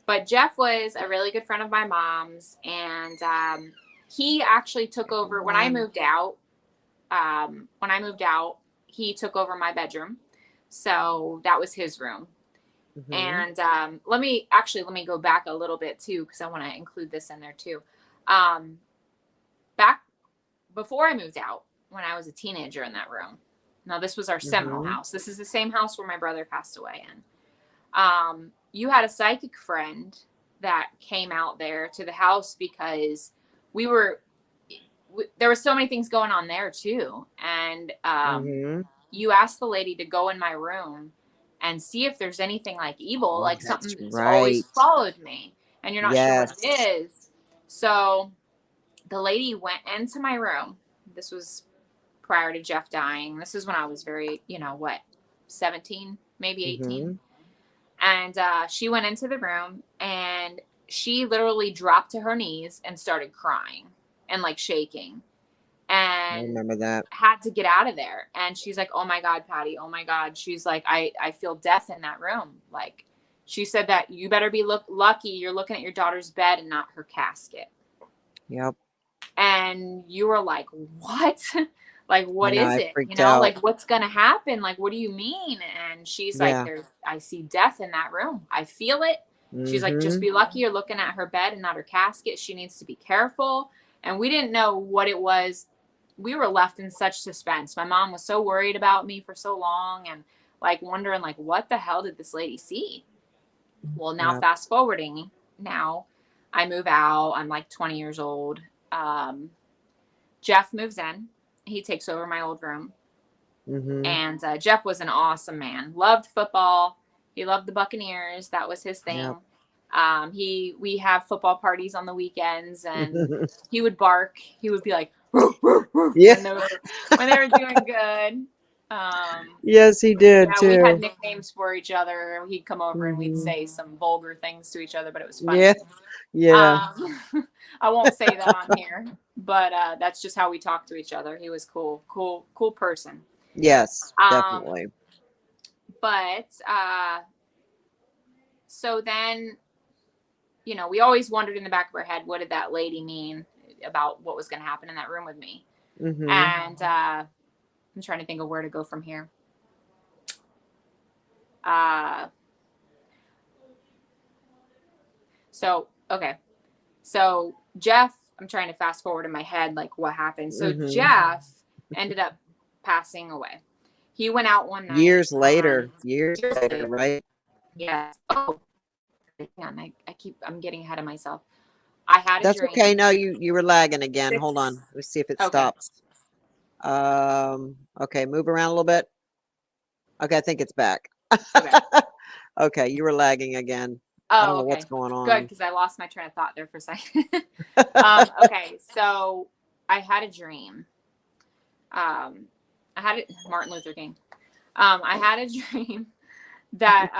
[SPEAKER 2] But Jeff was a really good friend of my mom's, and he actually took over when I moved out. When I moved out, he took over my bedroom, so that was his room.
[SPEAKER 1] Mhm.
[SPEAKER 2] And let me go back a little bit too, because I want to include this in there too. Um, Back before I moved out, when I was a teenager in that room. Now, this was our Seminole
[SPEAKER 1] Mhm.
[SPEAKER 2] house. This is the same house where my brother passed away in. You had a psychic friend that came out there to the house because we were, there were so many things going on there too. And
[SPEAKER 1] Mhm.
[SPEAKER 2] you asked the lady to go in my room and see if there's anything like evil,
[SPEAKER 1] Oh,
[SPEAKER 2] like
[SPEAKER 1] that's
[SPEAKER 2] something that's always
[SPEAKER 1] right.
[SPEAKER 2] followed me and you're not sure what it
[SPEAKER 1] Yes.
[SPEAKER 2] is. So the lady went into my room. This was prior to Jeff dying. This is when I was very, 17, maybe 18.
[SPEAKER 1] Mhm.
[SPEAKER 2] And she went into the room and she literally dropped to her knees and started crying and like shaking
[SPEAKER 1] I
[SPEAKER 2] and
[SPEAKER 1] remember that.
[SPEAKER 2] had to get out of there. And she's like, oh my God, Patty, oh my God. She's like, I feel death in that room. Like, she said that you better be lucky you're looking at your daughter's bed and not her casket.
[SPEAKER 1] Yep.
[SPEAKER 2] And you were like, what? Like,
[SPEAKER 1] I
[SPEAKER 2] what
[SPEAKER 1] know,
[SPEAKER 2] is
[SPEAKER 1] I
[SPEAKER 2] it?
[SPEAKER 1] freaked out.
[SPEAKER 2] Like, what's going to happen? Like, what do you mean? And she's like,
[SPEAKER 1] Yeah.
[SPEAKER 2] I see death in that room. I feel it. She's like, just
[SPEAKER 1] Mhm.
[SPEAKER 2] be lucky you're looking at her bed and not her casket. She needs to be careful. And we didn't know what it was. We were left in such suspense. My mom was so worried about me for so long and like wondering, like, what the hell did this lady see? Well, now
[SPEAKER 1] Yep.
[SPEAKER 2] fast forwarding, now I move out. I'm like 20 years old. Um, Jeff moves in. He takes over my old room.
[SPEAKER 1] Mhm.
[SPEAKER 2] And Jeff was an awesome man. Loved football. He loved the Buccaneers. That was his
[SPEAKER 1] Yep.
[SPEAKER 2] thing. We have football parties on the weekends, and he would bark. He would be like, "Roof, roof, roof,"
[SPEAKER 1] Yeah.
[SPEAKER 2] when they were doing good.
[SPEAKER 1] Yes, he did
[SPEAKER 2] Yeah, we had
[SPEAKER 1] too.
[SPEAKER 2] nicknames for each other. He'd come over and we'd
[SPEAKER 1] Hmm.
[SPEAKER 2] say some vulgar things to each other, but it was
[SPEAKER 1] Yeah.
[SPEAKER 2] funny.
[SPEAKER 1] Yeah.
[SPEAKER 2] I won't say that on here, but that's just how we talked to each other. He was cool person.
[SPEAKER 1] Yes,
[SPEAKER 2] Um,
[SPEAKER 1] definitely.
[SPEAKER 2] but so then, we always wondered in the back of our head, what did that lady mean about what was going to happen in that room with me?
[SPEAKER 1] Hmm.
[SPEAKER 2] And I'm trying to think of where to go from here. Uh, okay. So Jeff, I'm trying to fast forward in my head, like what happened. So
[SPEAKER 1] Hmm.
[SPEAKER 2] Jeff ended up passing away. He went out one night.
[SPEAKER 1] Years later. Years
[SPEAKER 2] Years
[SPEAKER 1] later,
[SPEAKER 2] later.
[SPEAKER 1] right?
[SPEAKER 2] Yes. Oh, hang on. I'm getting ahead of myself. I had a
[SPEAKER 1] That's okay.
[SPEAKER 2] dream.
[SPEAKER 1] No, you were lagging again. Hold on. Let's see if it
[SPEAKER 2] Okay.
[SPEAKER 1] stops. Okay, move around a little bit. Okay, I think it's back.
[SPEAKER 2] Okay.
[SPEAKER 1] Okay, you were lagging again. I don't
[SPEAKER 2] Oh,
[SPEAKER 1] know what's
[SPEAKER 2] okay.
[SPEAKER 1] going
[SPEAKER 2] Good,
[SPEAKER 1] on.
[SPEAKER 2] because I lost my train of thought there for a second. Okay, so I had a dream. I had it, Martin Luther King. I had a dream that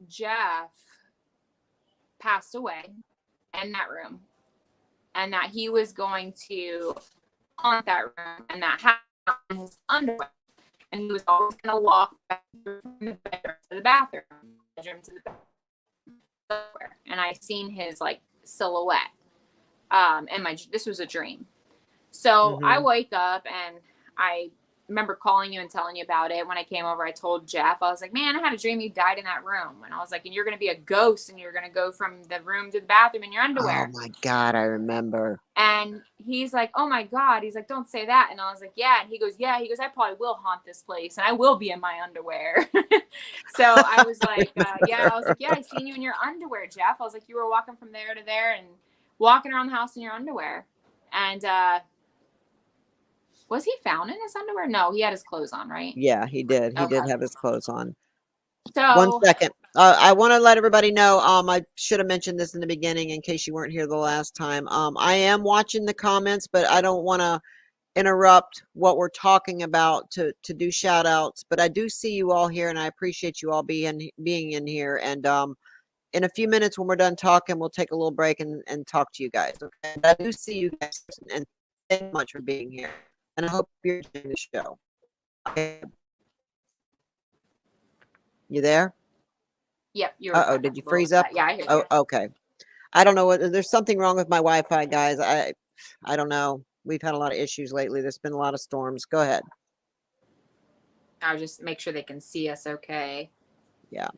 [SPEAKER 2] Jeff passed away in that room, and that he was going to haunt that room, and that had on his underwear, and he was always going to walk back from the bedroom to the bathroom, and I seen his like silhouette. And this was a dream. So I
[SPEAKER 1] Hmm.
[SPEAKER 2] wake up and I remember calling you and telling you about it. When I came over, I told Jeff, I was like, man, I had a dream you died in that room. And I was like, and you're going to be a ghost and you're going to go from the room to the bathroom in your
[SPEAKER 1] Oh
[SPEAKER 2] underwear.
[SPEAKER 1] my God, I remember.
[SPEAKER 2] And he's like, oh my God. He's like, don't say that. And I was like, yeah. And he goes, yeah. He goes, I probably will haunt this place and I will be in my underwear. So I was like, yeah. I was like, yeah, I seen you in your underwear, Jeff. I was like, you were walking from there to there and walking around the house in your underwear. And was he found in his underwear? No, he had his clothes on, right?
[SPEAKER 1] Yeah, he did. He
[SPEAKER 2] Okay.
[SPEAKER 1] did have his clothes on. One
[SPEAKER 2] So,
[SPEAKER 1] second. I want to let everybody know. I should have mentioned this in the beginning in case you weren't here the last time. I am watching the comments, but I don't want to interrupt what we're talking about to do shout outs. But I do see you all here, and I appreciate you all being in here. And in a few minutes when we're done talking, we'll take a little break and talk to you guys. Okay. But I do see you guys, and thank you so much for being here. And I hope you're enjoying the show. Okay. You there?
[SPEAKER 2] yep, you were
[SPEAKER 1] Uh-oh,
[SPEAKER 2] cutting
[SPEAKER 1] did
[SPEAKER 2] up
[SPEAKER 1] you
[SPEAKER 2] a little
[SPEAKER 1] freeze
[SPEAKER 2] bit.
[SPEAKER 1] up?
[SPEAKER 2] Yeah, I hear
[SPEAKER 1] Oh,
[SPEAKER 2] you.
[SPEAKER 1] okay. I don't know what there's something wrong with my Wi-Fi, guys. I don't know. We've had a lot of issues lately. There's been a lot of storms. Go ahead.
[SPEAKER 2] I'll just make sure they can see us okay.
[SPEAKER 1] Yeah.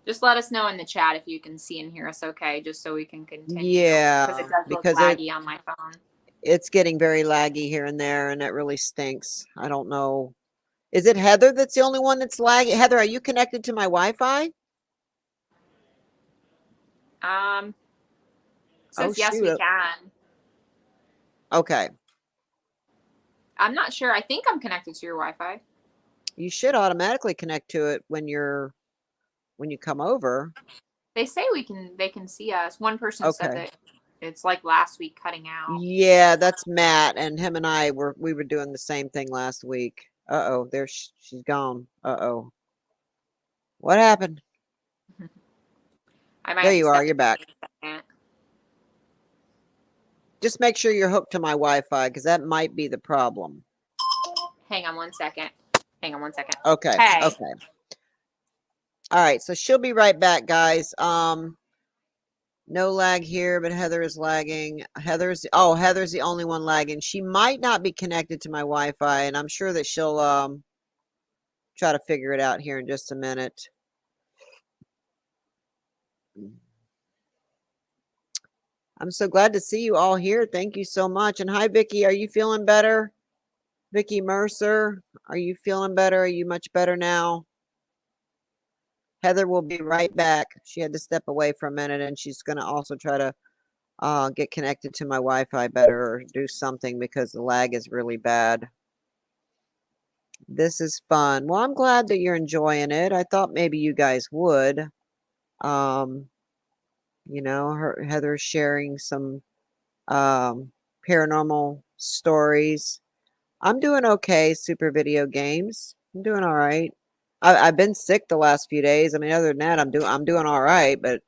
[SPEAKER 2] Just let us know in the chat if you can see and hear us okay, just so we can continue. Because
[SPEAKER 1] Yeah,
[SPEAKER 2] it does look
[SPEAKER 1] because
[SPEAKER 2] laggy on my phone.
[SPEAKER 1] it's getting very laggy here and there, and it really stinks. I don't know. Is it Heather that's the only one that's lagging? Heather, are you connected to my Wi-Fi?
[SPEAKER 2] Um,
[SPEAKER 1] Oh
[SPEAKER 2] says yes, we
[SPEAKER 1] shoot.
[SPEAKER 2] can.
[SPEAKER 1] Okay.
[SPEAKER 2] I'm not sure. I think I'm connected to your Wi-Fi.
[SPEAKER 1] You should automatically connect to it when you come over.
[SPEAKER 2] They say they can see us. One person said
[SPEAKER 1] Okay.
[SPEAKER 2] that it's like last week cutting out.
[SPEAKER 1] Yeah, that's Matt, and him and we were doing the same thing last week. Uh-oh, there she's gone. Uh-oh. What happened?
[SPEAKER 2] I might
[SPEAKER 1] There
[SPEAKER 2] have to
[SPEAKER 1] you are.
[SPEAKER 2] step
[SPEAKER 1] You're back.
[SPEAKER 2] away for a second.
[SPEAKER 1] Just make sure you're hooked to my Wi-Fi because that might be the problem.
[SPEAKER 2] Hang on one second. Hang on one second.
[SPEAKER 1] Okay.
[SPEAKER 2] Hey.
[SPEAKER 1] Okay. All right. So she'll be right back, guys. No lag here, but Heather is lagging. Heather's the only one lagging. She might not be connected to my Wi-Fi, and I'm sure that she'll try to figure it out here in just a minute. I'm so glad to see you all here. Thank you so much. And hi, Vicky. Are you feeling better? Vicky Mercer, are you feeling better? Are you much better now? Heather will be right back. She had to step away for a minute, and she's going to also try to get connected to my Wi-Fi better or do something because the lag is really bad. This is fun. Well, I'm glad that you're enjoying it. I thought maybe you guys would. Um, Heather's sharing some um, paranormal stories. I'm doing okay, super video games. I'm doing all right. I've been sick the last few days. I mean, other than that, I'm doing all right, but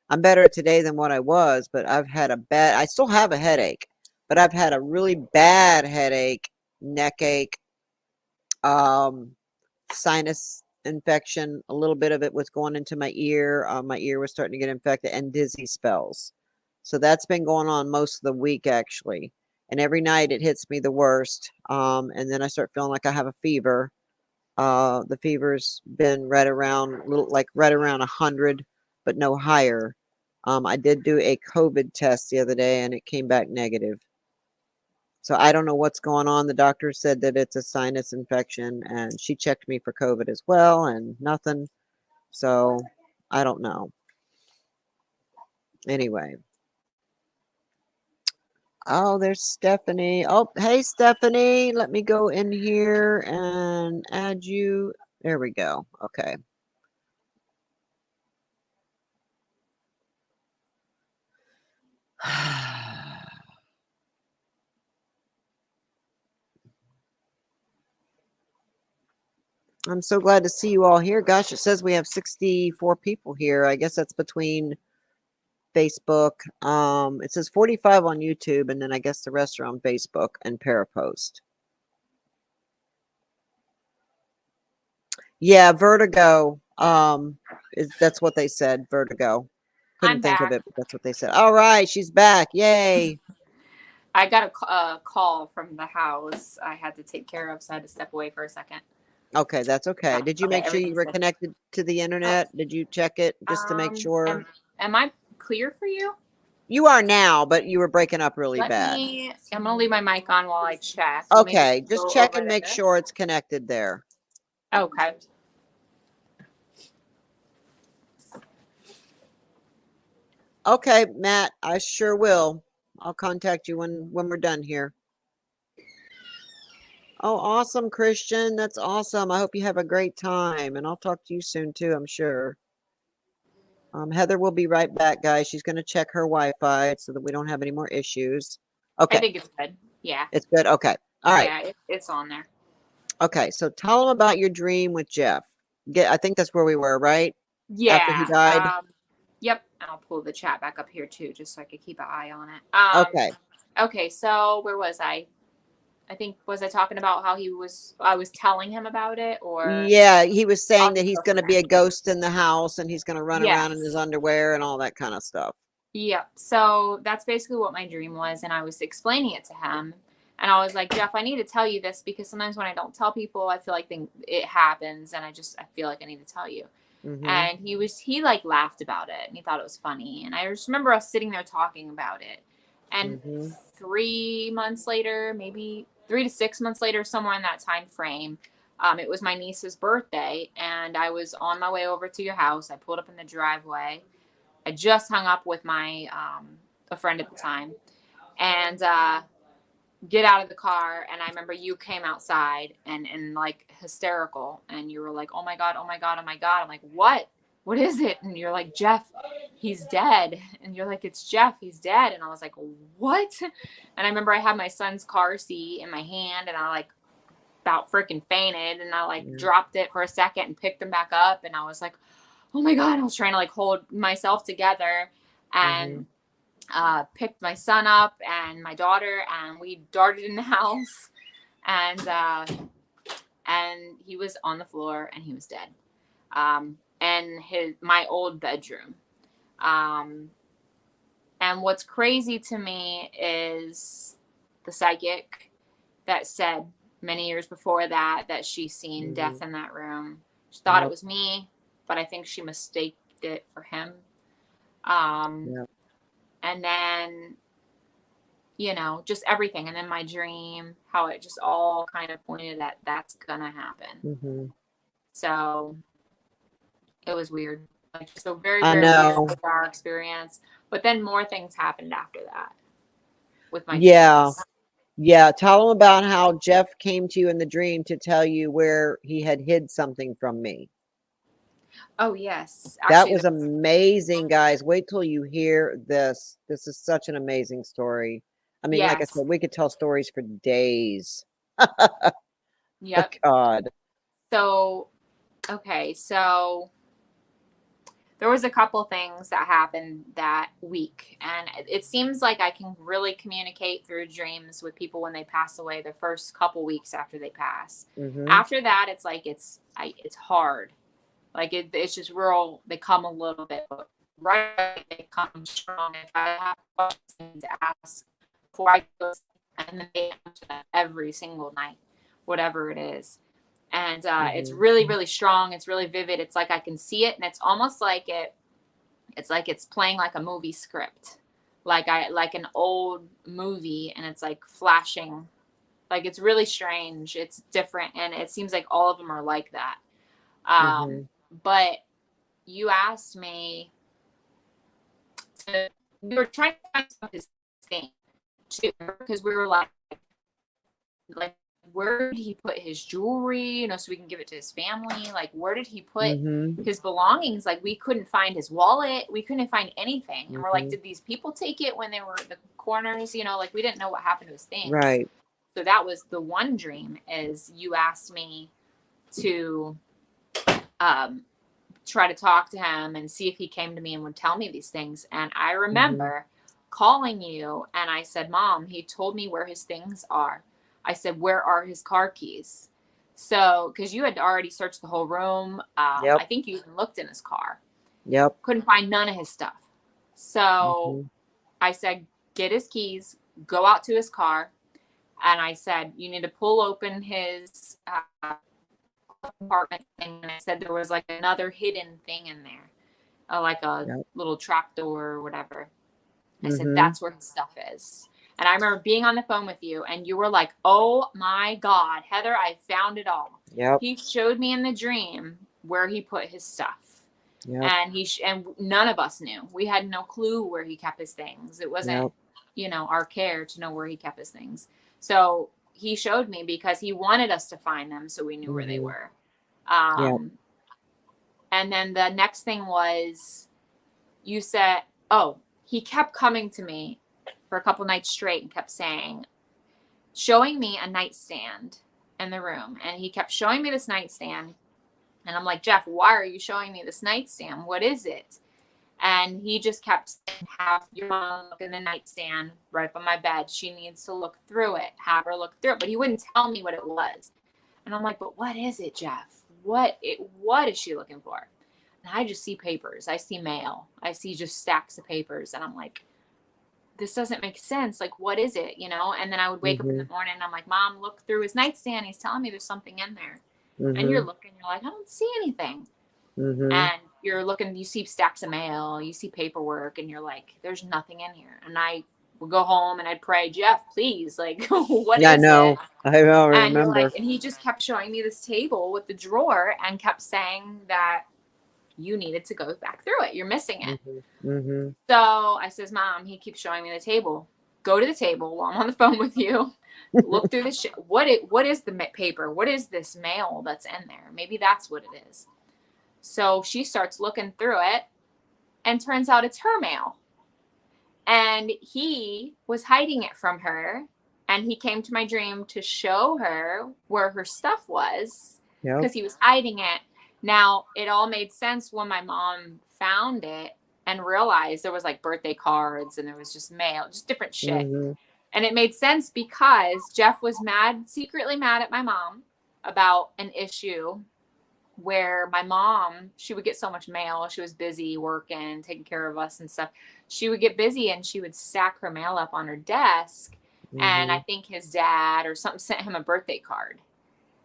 [SPEAKER 1] I'm better today than what I was. But I still have a headache, but I've had a really bad headache, neck ache, um, sinus infection. A little bit of it was going into my ear. My ear was starting to get infected, and dizzy spells. So that's been going on most of the week, actually. And every night it hits me the worst. And then I start feeling like I have a fever. The fever's been right around 100, but no higher. I did do a COVID test the other day, and it came back negative. So I don't know what's going on. The doctor said that it's a sinus infection, and she checked me for COVID as well, and nothing. So I don't know. Anyway. Oh, there's Stephanie. Oh, hey, Stephanie. Let me go in here and add you. There we go. Okay. I'm so glad to see you all here. Gosh, it says we have 64 people here. I guess that's between Facebook. It says 45 on YouTube, and then I guess the rest are on Facebook and Parapost. Yeah, Vertigo. That's what they said. Vertigo. Couldn't
[SPEAKER 2] I'm
[SPEAKER 1] think of
[SPEAKER 2] back.
[SPEAKER 1] it, but that's what they said. All right, she's back. Yay.
[SPEAKER 2] I got a call from the house I had to take care of, so I had to step away for a second.
[SPEAKER 1] Okay, that's okay. Did you
[SPEAKER 2] Okay,
[SPEAKER 1] make sure you
[SPEAKER 2] everything's
[SPEAKER 1] were
[SPEAKER 2] good.
[SPEAKER 1] connected to the
[SPEAKER 2] Oh,
[SPEAKER 1] internet? Did you check it just to make sure?
[SPEAKER 2] am I clear for you?
[SPEAKER 1] You are now, but you were breaking up really bad.
[SPEAKER 2] I'm gonna leave my mic on while I check. You maybe
[SPEAKER 1] Okay, just
[SPEAKER 2] go
[SPEAKER 1] check
[SPEAKER 2] over
[SPEAKER 1] and make
[SPEAKER 2] there.
[SPEAKER 1] sure it's connected there.
[SPEAKER 2] Okay.
[SPEAKER 1] Okay, Matt, I sure will. I'll contact you when we're done here. Oh, awesome, Christian. That's awesome. I hope you have a great time, and I'll talk to you soon too, I'm sure. Heather will be right back, guys. She's going to check her Wi-Fi so that we don't have any more issues.
[SPEAKER 2] I
[SPEAKER 1] Okay,
[SPEAKER 2] think it's good. Yeah.
[SPEAKER 1] it's good. Okay. All right.
[SPEAKER 2] Yeah, it's on there.
[SPEAKER 1] Okay, so tell them about your dream with Jeff. I think that's where we were, right? After he
[SPEAKER 2] Yeah.
[SPEAKER 1] died?
[SPEAKER 2] Yep. I'll pull the chat back up here too, just so I could keep an eye on it.
[SPEAKER 1] Okay.
[SPEAKER 2] Okay, so where was I? I think was I talking about how I was telling him about it, or
[SPEAKER 1] Yeah, he was
[SPEAKER 2] I'll
[SPEAKER 1] saying that
[SPEAKER 2] just
[SPEAKER 1] he's
[SPEAKER 2] go
[SPEAKER 1] going
[SPEAKER 2] from
[SPEAKER 1] to be
[SPEAKER 2] there.
[SPEAKER 1] a ghost in the house and he's going to run around in his
[SPEAKER 2] Yes.
[SPEAKER 1] underwear and all that kind of stuff.
[SPEAKER 2] Yep. So that's basically what my dream was, and I was explaining it to him, and I was like, Jeff, I need to tell you this because sometimes when I don't tell people, I feel like it happens, and I feel like I need to tell you.
[SPEAKER 1] Mm-hmm.
[SPEAKER 2] And he like laughed about it, and he thought it was funny, and I just remember us sitting there talking about it, and
[SPEAKER 1] Mm-hmm.
[SPEAKER 2] 3 months later, maybe 3 to 6 months later, somewhere in that time frame. It was my niece's birthday, and I was on my way over to your house. I pulled up in the driveway. I just hung up with my a friend at the time, and get out of the car. And I remember you came outside and like hysterical, and you were like, "Oh my god, oh my god, oh my god!" I'm like, "What? What is it?" And you're like, "Jeff, he's dead." And you're like, "It's Jeff, he's dead." And I was like, "What?" And I remember I had my son's car seat in my hand, and I like about freaking fainted, and I like
[SPEAKER 1] Yeah.
[SPEAKER 2] dropped it for a second and picked him back up, and I was like, oh my god, I was trying to like hold myself together,
[SPEAKER 1] Mm-hmm.
[SPEAKER 2] and picked my son up and my daughter, and we darted in the house, and he was on the floor and he was dead, and my old bedroom, um, and what's crazy to me is the psychic that said many years before that she's seen
[SPEAKER 1] Mm-hmm.
[SPEAKER 2] death in that room. She thought it
[SPEAKER 1] Yep.
[SPEAKER 2] was me, but I think she mistaked it for him. Um,
[SPEAKER 1] Yep.
[SPEAKER 2] and then, just everything. And then my dream, how it just all kind of pointed that that's going to happen.
[SPEAKER 1] Mm-hmm.
[SPEAKER 2] So it was weird. Like, just a very,
[SPEAKER 1] I
[SPEAKER 2] very weird,
[SPEAKER 1] know.
[SPEAKER 2] bizarre experience. But then more things happened after that with my
[SPEAKER 1] Yeah.
[SPEAKER 2] dreams.
[SPEAKER 1] Yeah, tell him about how Jeff came to you in the dream to tell you where he had hid something from me.
[SPEAKER 2] Oh yes,
[SPEAKER 1] That
[SPEAKER 2] actually,
[SPEAKER 1] was amazing, guys. Wait till you hear this. This is such an amazing story. I mean, like I
[SPEAKER 2] yes,
[SPEAKER 1] said, we could tell stories for days. Oh,
[SPEAKER 2] yep.
[SPEAKER 1] God.
[SPEAKER 2] So okay, so there was a couple things that happened that week, and it seems like I can really communicate through dreams with people when they pass away the first couple weeks after they pass.
[SPEAKER 1] Mm-hmm.
[SPEAKER 2] After that, it's like it's hard. Like it's just real. They come a little bit, but right away they come strong. If I have questions to ask before I go, and then they answer that every single night, whatever it is. And it's
[SPEAKER 1] Mm-hmm.
[SPEAKER 2] really, really strong. It's really vivid. It's like I can see it, and it's almost like it. It's like it's playing like a movie script, like an old movie, and it's like flashing. Like it's really strange. It's different, and it seems like all of them are like that.
[SPEAKER 1] Mm-hmm.
[SPEAKER 2] But you asked me to, we were trying to find some of his thing too, because we were like, where did he put his jewelry, so we can give it to his family? Like, where did he put
[SPEAKER 1] Mm-hmm.
[SPEAKER 2] his belongings? Like, we couldn't find his wallet. We couldn't find anything. And we're like,
[SPEAKER 1] Mm-hmm.
[SPEAKER 2] did these people take it when they were at the corners? Like we didn't know what happened to his things.
[SPEAKER 1] Right.
[SPEAKER 2] So that was the one dream is you asked me to um, try to talk to him and see if he came to me and would tell me these things. And I
[SPEAKER 1] Mm-hmm.
[SPEAKER 2] remember calling you and I said, Mom, he told me where his things are. I said, where are his car keys? So, because you had already searched the whole room.
[SPEAKER 1] Yep.
[SPEAKER 2] I think you even looked in his car.
[SPEAKER 1] Yep.
[SPEAKER 2] Couldn't find none of his stuff. So
[SPEAKER 1] Mm-hmm.
[SPEAKER 2] I said, get his keys, go out to his car. And I said, you need to pull open his compartment thing. And I said there was like another hidden thing in there, like a
[SPEAKER 1] Yep.
[SPEAKER 2] little trap door or whatever. I said,
[SPEAKER 1] Mm-hmm.
[SPEAKER 2] that's where his stuff is. And I remember being on the phone with you, and you were like, oh my God, Heather, I found it all.
[SPEAKER 1] Yep.
[SPEAKER 2] He showed me in the dream where he put his stuff.
[SPEAKER 1] Yep.
[SPEAKER 2] And and none of us knew. We had no clue where he kept his things. It wasn't,
[SPEAKER 1] Yep.
[SPEAKER 2] our care to know where he kept his things. So he showed me because he wanted us to find them so we knew where they
[SPEAKER 1] Mm-hmm.
[SPEAKER 2] were.
[SPEAKER 1] Yep.
[SPEAKER 2] Um, and then the next thing was you said, oh, he kept coming to me for a couple nights straight and kept showing me a nightstand in the room. And he kept showing me this nightstand. And I'm like, Jeff, why are you showing me this nightstand? What is it? And he just kept saying, have your mom look in the nightstand right by my bed. She needs to look through it. Have her look through it. But he wouldn't tell me what it was. And I'm like, but what is it, Jeff? What is she looking for? And I just see papers. I see mail. I see just stacks of papers. And I'm like, this doesn't make sense. Like, what is it? And then I would wake up in
[SPEAKER 1] Mm-hmm.
[SPEAKER 2] the morning and I'm like, Mom, look through his nightstand. He's telling me there's something in there. And you're
[SPEAKER 1] Mm-hmm.
[SPEAKER 2] looking, you're like, I don't see anything.
[SPEAKER 1] Mm-hmm.
[SPEAKER 2] And you're looking, you see stacks of mail, you see paperwork, and you're like, there's nothing in here. And I would go home and I'd pray, Jeff, please, like, what
[SPEAKER 1] Yeah, I
[SPEAKER 2] is it?
[SPEAKER 1] know. I don't
[SPEAKER 2] And you're
[SPEAKER 1] remember.
[SPEAKER 2] like, and he just kept showing me this table with the drawer and kept saying that you needed to go back through it. You're missing it.
[SPEAKER 1] Mm-hmm. Mm-hmm.
[SPEAKER 2] So I says, Mom, he keeps showing me the table. Go to the table while I'm on the phone with you. Look through the shit. What is the paper? What is this mail that's in there? Maybe that's what it is. So she starts looking through it and turns out it's her mail. And he was hiding it from her. And he came to my dream to show her where her stuff was
[SPEAKER 1] Yep.
[SPEAKER 2] because he was hiding it. Now, it all made sense when my mom found it and realized there was like birthday cards and there was just mail, just different shit.
[SPEAKER 1] Mm-hmm.
[SPEAKER 2] And it made sense because Jeff was secretly mad at my mom about an issue where my mom, she would get so much mail. She was busy working, taking care of us and stuff. She would get busy and she would stack her mail up on her desk. And I
[SPEAKER 1] Mm-hmm.
[SPEAKER 2] think his dad or something sent him a birthday card.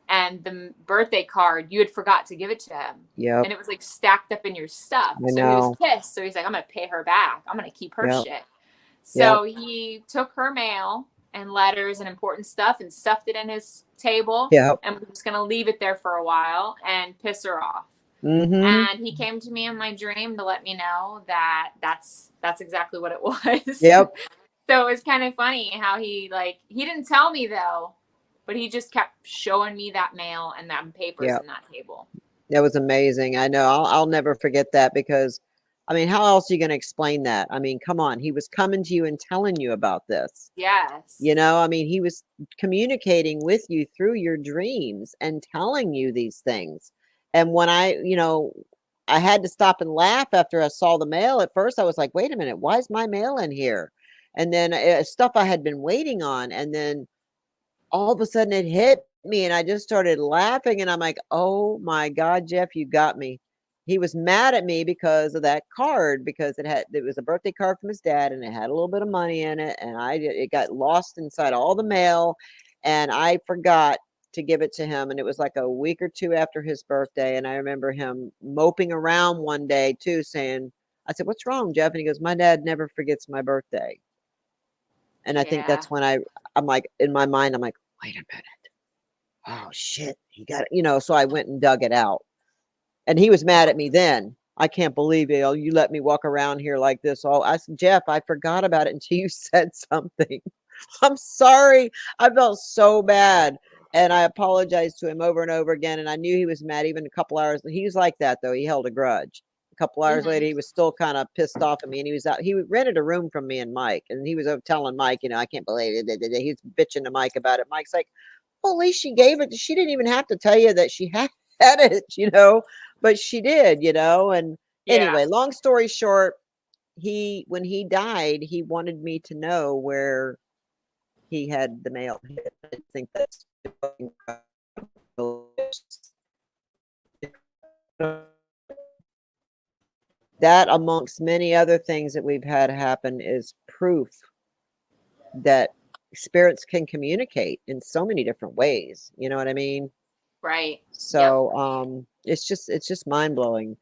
[SPEAKER 2] And the birthday card, you had forgot to give it to him.
[SPEAKER 1] Yep.
[SPEAKER 2] And it was like stacked up in your stuff.
[SPEAKER 1] I
[SPEAKER 2] So he was
[SPEAKER 1] know.
[SPEAKER 2] pissed. So he's like, I'm going to pay her back. I'm going to keep her
[SPEAKER 1] Yep.
[SPEAKER 2] shit.
[SPEAKER 1] Yep.
[SPEAKER 2] So he took her mail and letters and important stuff and stuffed it in his table
[SPEAKER 1] Yep.
[SPEAKER 2] and was going to leave it there for a while and piss her off.
[SPEAKER 1] Mm-hmm.
[SPEAKER 2] And he came to me in my dream to let me know that that's exactly what it was.
[SPEAKER 1] Yep.
[SPEAKER 2] So it was kind of funny how he didn't tell me though, but he just kept showing me that mail and them papers
[SPEAKER 1] Yeah.
[SPEAKER 2] in that table.
[SPEAKER 1] That was amazing. I know. I'll never forget that because, I mean, how else are you going to explain that? I mean, come on. He was coming to you and telling you about this. You
[SPEAKER 2] Yes.
[SPEAKER 1] know, I mean, he was communicating with you through your dreams and telling you these things. And when I had to stop and laugh after I saw the mail. At first, I was like, wait a minute, why is my mail in here? And then stuff I had been waiting on. And then all of a sudden it hit me and I just started laughing and I'm like, "Oh my God, Jeff, you got me." He was mad at me because of that card because it was a birthday card from his dad and it had a little bit of money in it and it got lost inside all the mail and I forgot to give it to him and it was like a week or two after his birthday and I remember him moping around one day too saying, I said, "What's wrong, Jeff?" And he goes, "My dad never forgets my birthday." And I think
[SPEAKER 2] Yeah.
[SPEAKER 1] that's when I'm like, in my mind, I'm like, "Wait a minute. Oh shit, he got it." So I went and dug it out. And he was mad at me then. I can't believe it. Oh, you let me walk around here like this. Oh, I said, "Jeff, I forgot about it until you said something." I'm sorry. I felt so bad. And I apologized to him over and over again. And I knew he was mad even a couple hours. He was like that though. He held a grudge. A couple hours later,
[SPEAKER 2] Hmm.
[SPEAKER 1] he was still kind of pissed off at me. And he was out. He rented a room from me and Mike. And he was telling Mike, "I can't believe it." He was bitching to Mike about it. Mike's like, "Well, at least she gave it. She didn't even have to tell you that she had it, but she did. And
[SPEAKER 2] Yeah.
[SPEAKER 1] anyway, long story short, when he died, he wanted me to know where he had the mail hit. I think that's that amongst many other things that we've had happen is proof that spirits can communicate in so many different ways. You know what I mean?
[SPEAKER 2] Right. Yep.
[SPEAKER 1] So it's just mind blowing.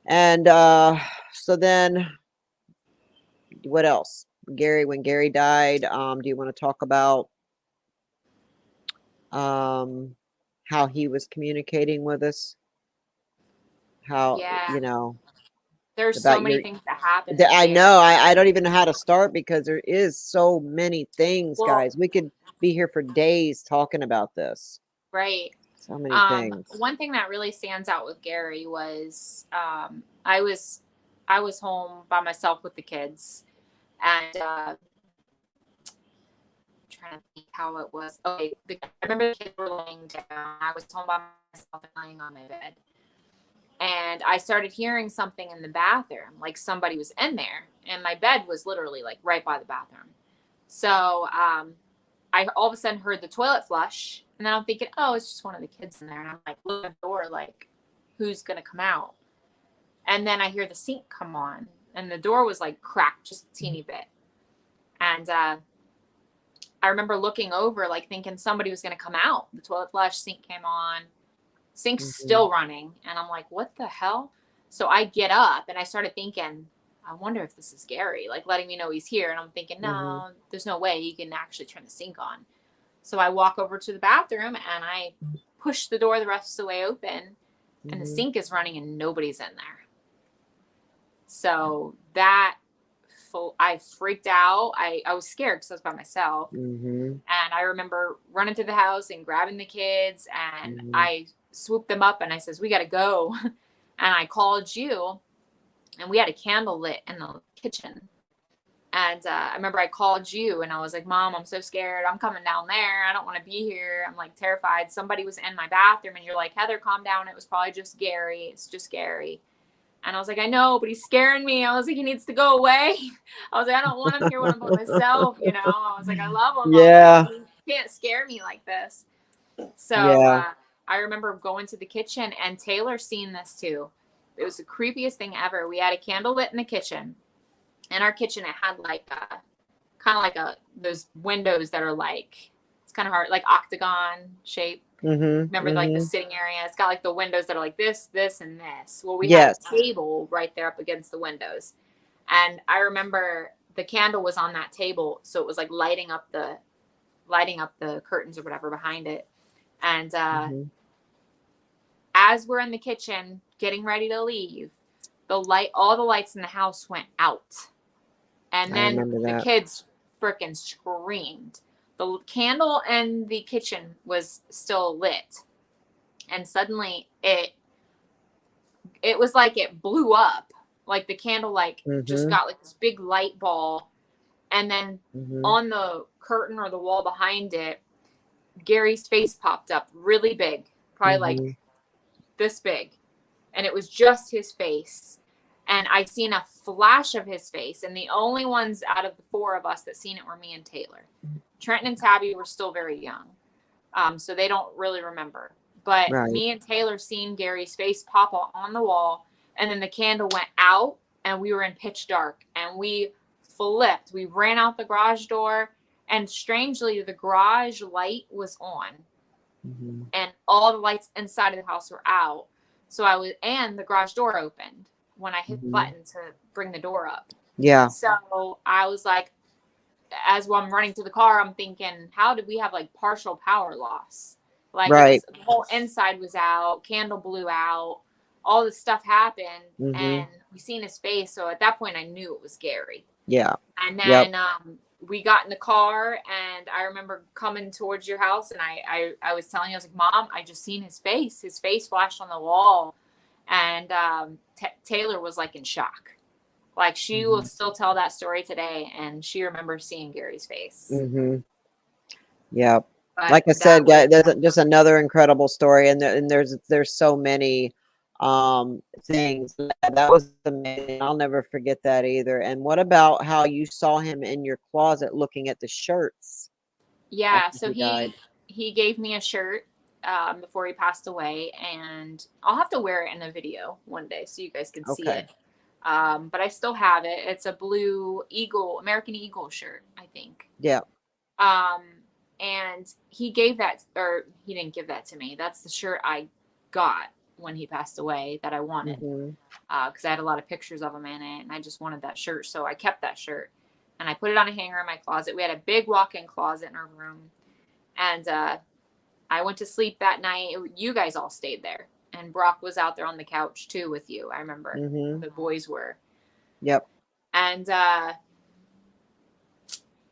[SPEAKER 1] And so then what else? When Gary died, do you want to talk about um how he was communicating with us? How,
[SPEAKER 2] Yeah. There's so
[SPEAKER 1] about
[SPEAKER 2] many
[SPEAKER 1] your
[SPEAKER 2] things that happened with
[SPEAKER 1] I
[SPEAKER 2] Gary.
[SPEAKER 1] know I don't even know how to start because there is so many things,
[SPEAKER 2] Well,
[SPEAKER 1] guys. We could be here for days talking about this.
[SPEAKER 2] right.
[SPEAKER 1] So many things.
[SPEAKER 2] One thing that really stands out with Gary was I was home by myself with the kids, and trying to think how it was. Okay, I remember the kids were laying down. I was home by myself and laying on my bed, and I started hearing something in the bathroom, like somebody was in there, and my bed was literally like right by the bathroom. So I all of a sudden heard the toilet flush, and then I'm thinking, oh, it's just one of the kids in there, and I'm like, look at the door, like, who's gonna come out? And then I hear the sink come on, and the door was like cracked just a teeny bit, and I remember looking over, like thinking somebody was gonna come out. The toilet flush, sink came on, sink's
[SPEAKER 1] Mhm.
[SPEAKER 2] still running, and I'm like, what the hell? So I get up and I started thinking, I wonder if this is Gary, like letting me know he's here. And I'm thinking,
[SPEAKER 1] Mhm.
[SPEAKER 2] no, there's no way he can actually turn the sink on. So I walk over to the bathroom and I push the door the rest of the way open, and the
[SPEAKER 1] Mhm.
[SPEAKER 2] sink is running and nobody's in there. So that I freaked out. I was scared because I was by myself.
[SPEAKER 1] Mhm.
[SPEAKER 2] And I remember running through the house and grabbing the kids, and
[SPEAKER 1] Mhm.
[SPEAKER 2] I swooped them up and I says, we got to go. And I called you, and we had a candle lit in the kitchen. And I remember I called you and I was like, Mom, I'm so scared. I'm coming down there. I don't want to be here. I'm like terrified. Somebody was in my bathroom, and you're like, Heather, calm down. It was probably just Gary. It's just Gary. And I was like, I know, but he's scaring me. I was like, he needs to go away. I was like, I don't want him here when I'm by myself. I was like, I love him. I was like,
[SPEAKER 1] Yeah.
[SPEAKER 2] he can't scare me like this. So
[SPEAKER 1] Yeah.
[SPEAKER 2] I remember going to the kitchen, and Taylor seen this too. It was the creepiest thing ever. We had a candle lit in the kitchen. In our kitchen, it had like kind of like those windows that are like, it's kind of hard, like octagon shape.
[SPEAKER 1] Mhm.
[SPEAKER 2] Remember, like the
[SPEAKER 1] Mhm.
[SPEAKER 2] sitting area? It's got like the windows that are like this, and this. Well, we had a
[SPEAKER 1] Yes.
[SPEAKER 2] table right there up against the windows, and I remember the candle was on that table, so it was like lighting up the curtains or whatever behind it. And
[SPEAKER 1] Mhm.
[SPEAKER 2] as we're in the kitchen getting ready to leave, all the lights in the house went out, and
[SPEAKER 1] I
[SPEAKER 2] then
[SPEAKER 1] remember
[SPEAKER 2] the
[SPEAKER 1] that.
[SPEAKER 2] kids freaking screamed. The candle in the kitchen was still lit. And suddenly it was like it blew up. Like the candle like just got like this big light ball. And then on the curtain or the wall behind it, Gary's face popped up really big, probably like this big. And it was just his face. And I seen a flash of his face. And the only ones out of the four of us that seen it were me and Taylor. Trenton and Tabby were still very young. So they don't really remember. But me and Taylor seen Gary's face pop on the wall. And then the candle went out and we were in pitch dark. And we flipped. We ran out the garage door. And strangely, the garage light was on. And all the lights inside of the house were out. So and the garage door opened when I hit the button to bring the door up. Yeah. So I was like, as I'm running to the car, I'm thinking, how did we have like partial power loss? Like the whole inside was out, candle blew out, all this stuff happened, and we seen his face. So at that point, I knew it was Gary. Yeah. And then we got in the car, and I remember coming towards your house, and I was telling you, I was like, Mom, I just seen his face. His face flashed on the wall, and Taylor was like in shock. Like she will still tell that story today, and she remembers seeing Gary's face.
[SPEAKER 1] Yeah. Like I said, guys, there's just another incredible story, and there's so many things. That was amazing. I'll never forget that either. And what about how you saw him in your closet looking at the shirts?
[SPEAKER 2] Yeah, so he gave me a shirt before he passed away, and I'll have to wear it in a video one day so you guys can see it. But I still have it. It's a blue American Eagle shirt, I think. Yeah. And he gave that, or he didn't give that to me. That's the shirt I got when he passed away that I wanted. Because I had a lot of pictures of him in it, and I just wanted that shirt. So I kept that shirt, and I put it on a hanger in my closet. We had a big walk-in closet in our room. And I went to sleep that night. You guys all stayed there. And Brock was out there on the couch, too, with you. I remember. The boys were. Yep. And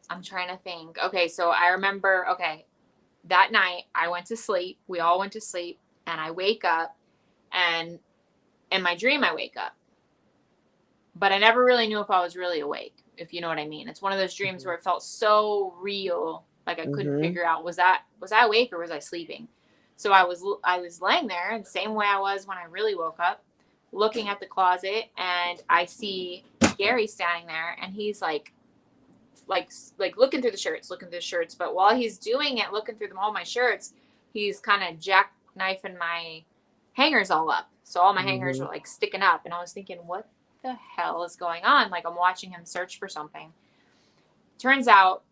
[SPEAKER 2] I'm trying to think. Okay, so I remember, that night I went to sleep. We all went to sleep. And I wake up. And in my dream, I wake up. But I never really knew if I was really awake, if you know what I mean. It's one of those dreams where it felt so real. Like I couldn't figure out, was I awake or was I sleeping? So I was laying there the same way I was when I really woke up, looking at the closet, and I see Gary standing there, and he's like looking through the shirts. But while he's doing it, looking through all my shirts, he's kind of jackknifing my hangers all up. So all my hangers were like sticking up, and I was thinking, what the hell is going on? Like I'm watching him search for something. Turns out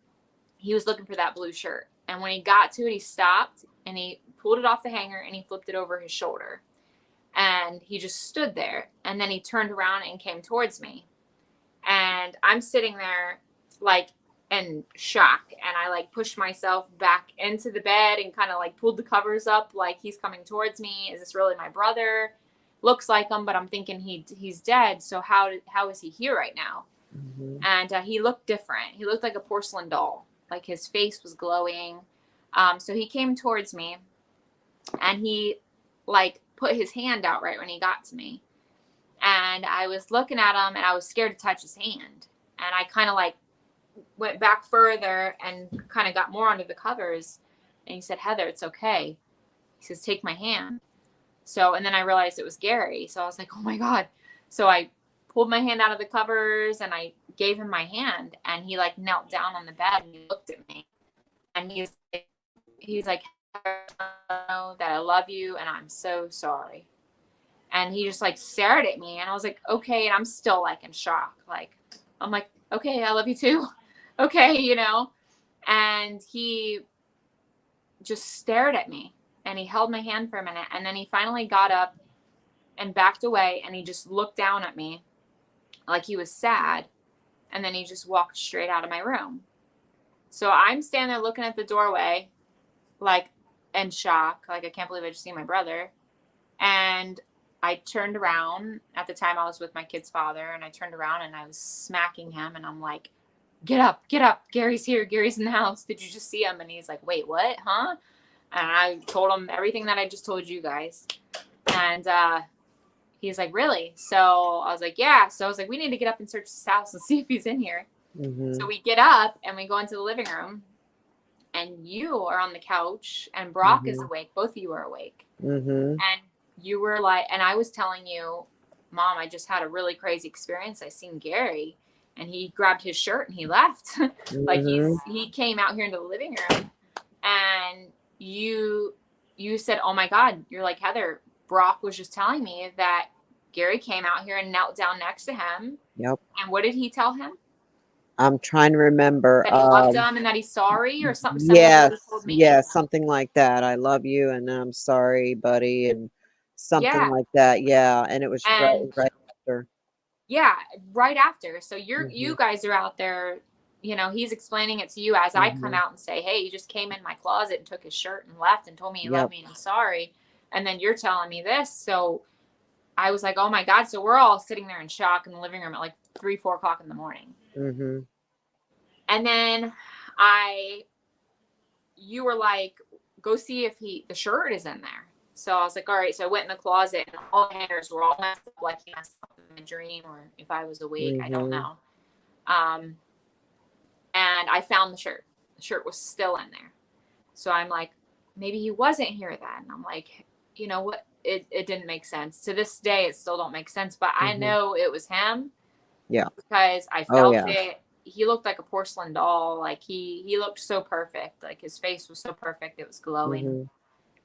[SPEAKER 2] he was looking for that blue shirt. And when he got to it, he stopped and he pulled it off the hanger and he flipped it over his shoulder. And he just stood there. And then he turned around and came towards me. And I'm sitting there like in shock. And I like pushed myself back into the bed and kind of like pulled the covers up like he's coming towards me. Is this really my brother? Looks like him, but I'm thinking he's dead. So how is he here right now? And he looked different. He looked like a porcelain doll. Like his face was glowing. So he came towards me and he like put his hand out right when he got to me. And I was looking at him and I was scared to touch his hand. And I kind of like went back further and kind of got more under the covers. And he said, Heather, it's okay. He says, take my hand. So, and then I realized it was Gary. So I was like, oh my God. So I pulled my hand out of the covers and I gave him my hand, and he like knelt down on the bed and he looked at me, and he's like, I know that I love you and I'm so sorry. And he just like stared at me, and I was like, okay. And I'm still like in shock. Like, I'm like, okay, I love you too. Okay. You know? And he just stared at me and he held my hand for a minute. And then he finally got up and backed away, and he just looked down at me like he was sad. And then he just walked straight out of my room. So I'm standing there looking at the doorway, like in shock. Like, I can't believe I just seen my brother. And I turned around. At the time I was with my kid's father, and I turned around and I was smacking him. And I'm like, get up, Gary's here, Gary's in the house, did you just see him? And he's like, wait, what, huh? And I told him everything that I just told you guys. And he's like, really? So I was like, yeah. So I was like, we need to get up and search this house and see if he's in here. So we get up and we go into the living room, and you are on the couch, and Brock is awake. Both of you are awake. And you were like, and I was telling you, Mom, I just had a really crazy experience. I seen Gary, and he grabbed his shirt and he left. Like he came out here into the living room, and you said, oh my God, you're like, Heather, Brock was just telling me that Gary came out here and knelt down next to him.
[SPEAKER 1] Yep.
[SPEAKER 2] And what did he tell him?
[SPEAKER 1] I'm trying to remember.
[SPEAKER 2] That he loved him and that he's sorry, or something similar to what he told me.
[SPEAKER 1] Yeah, something like that. I love you and I'm sorry, buddy, and something like that. Yeah, and it was right after.
[SPEAKER 2] Yeah, right after. So you guys are out there, you know, he's explaining it to you as I come out and say, hey, he just came in my closet and took his shirt and left and told me he loved me and he's sorry. And then you're telling me this. So I was like, oh my God. So we're all sitting there in shock in the living room at like 3-4 o'clock in the morning. And then you were like, go see if the shirt is in there. So I was like, all right. So I went in the closet and all the hangers were all messed up, like he messed up in a dream or if I was awake, I don't know. And I found the shirt. The shirt was still in there. So I'm like, maybe he wasn't here then. I'm like, you know what? It didn't make sense. To this day, it still don't make sense. But I know it was him. Yeah. Because I felt it. He looked like a porcelain doll. Like he looked so perfect. Like his face was so perfect. It was glowing.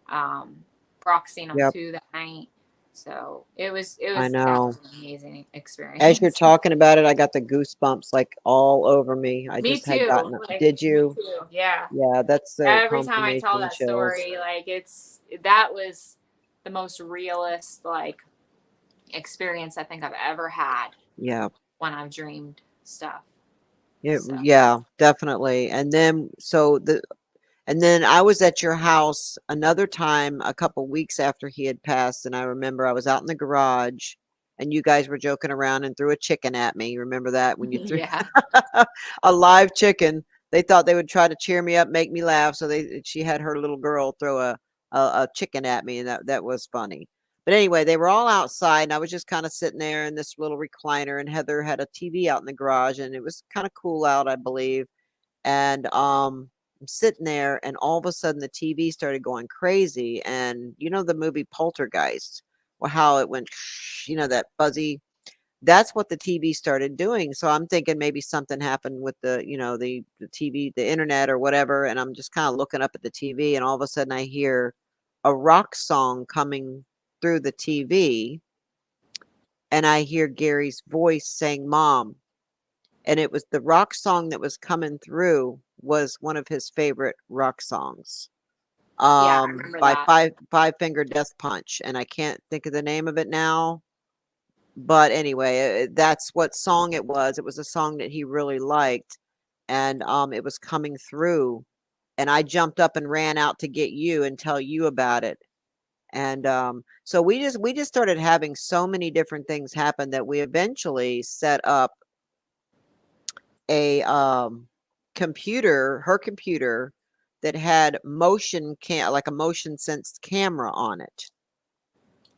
[SPEAKER 2] Brock seen him too that night. So it was
[SPEAKER 1] I know.
[SPEAKER 2] an amazing experience.
[SPEAKER 1] As you're talking about it, I got the goosebumps like all over me. I just had gotten
[SPEAKER 2] like,
[SPEAKER 1] did you?
[SPEAKER 2] Me too. Yeah.
[SPEAKER 1] Yeah, that's the
[SPEAKER 2] every time I tell that story, like that was the most realist like experience I think I've ever had. Yeah. When I've dreamed stuff.
[SPEAKER 1] Yeah, definitely. And then I was at your house another time a couple weeks after he had passed, and I remember I was out in the garage and you guys were joking around and threw a chicken at me. Remember that when you threw a live chicken? They thought they would try to cheer me up, make me laugh, so she had her little girl throw a chicken at me, and that was funny. But anyway, they were all outside, and I was just kind of sitting there in this little recliner, and Heather had a TV out in the garage, and it was kind of cool out, I believe. And I'm sitting there, and all of a sudden the TV started going crazy. And you know the movie Poltergeist, or how it went, you know, that fuzzy. That's what the TV started doing. So I'm thinking maybe something happened with the, you know, the TV, the internet or whatever. And I'm just kind of looking up at the TV, and all of a sudden I hear a rock song coming through the TV, and I hear Gary's voice saying, "Mom." And it was the rock song that was coming through was one of his favorite rock songs.
[SPEAKER 2] I remember
[SPEAKER 1] By
[SPEAKER 2] that.
[SPEAKER 1] Five Finger Death Punch, and I can't think of the name of it now. But anyway, that's what song it was. It was a song that he really liked, and it was coming through, and I jumped up and ran out to get you and tell you about it. And so we just started having so many different things happen that we eventually set up a her computer that had like a motion sensed camera on it.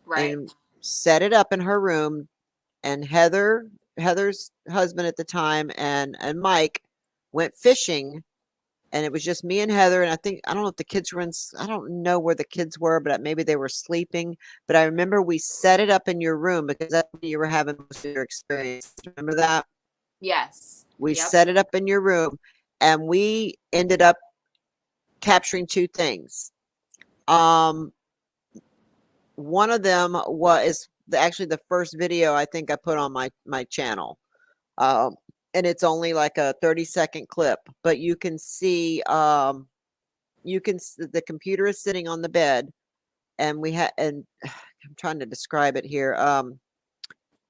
[SPEAKER 1] Right. And set it up in her room, and Heather's husband at the time and Mike went fishing, and it was just me and Heather, and I don't know if the kids were I don't know where the kids were, but maybe they were sleeping. But I remember we set it up in your room because that's when you were having most of your experience. Remember that?
[SPEAKER 2] Yes.
[SPEAKER 1] We set it up in your room, and we ended up capturing two things. One of them was actually the first video I think I put on my channel. And it's only like a 30-second clip, but you can see the computer is sitting on the bed, and I'm trying to describe it here.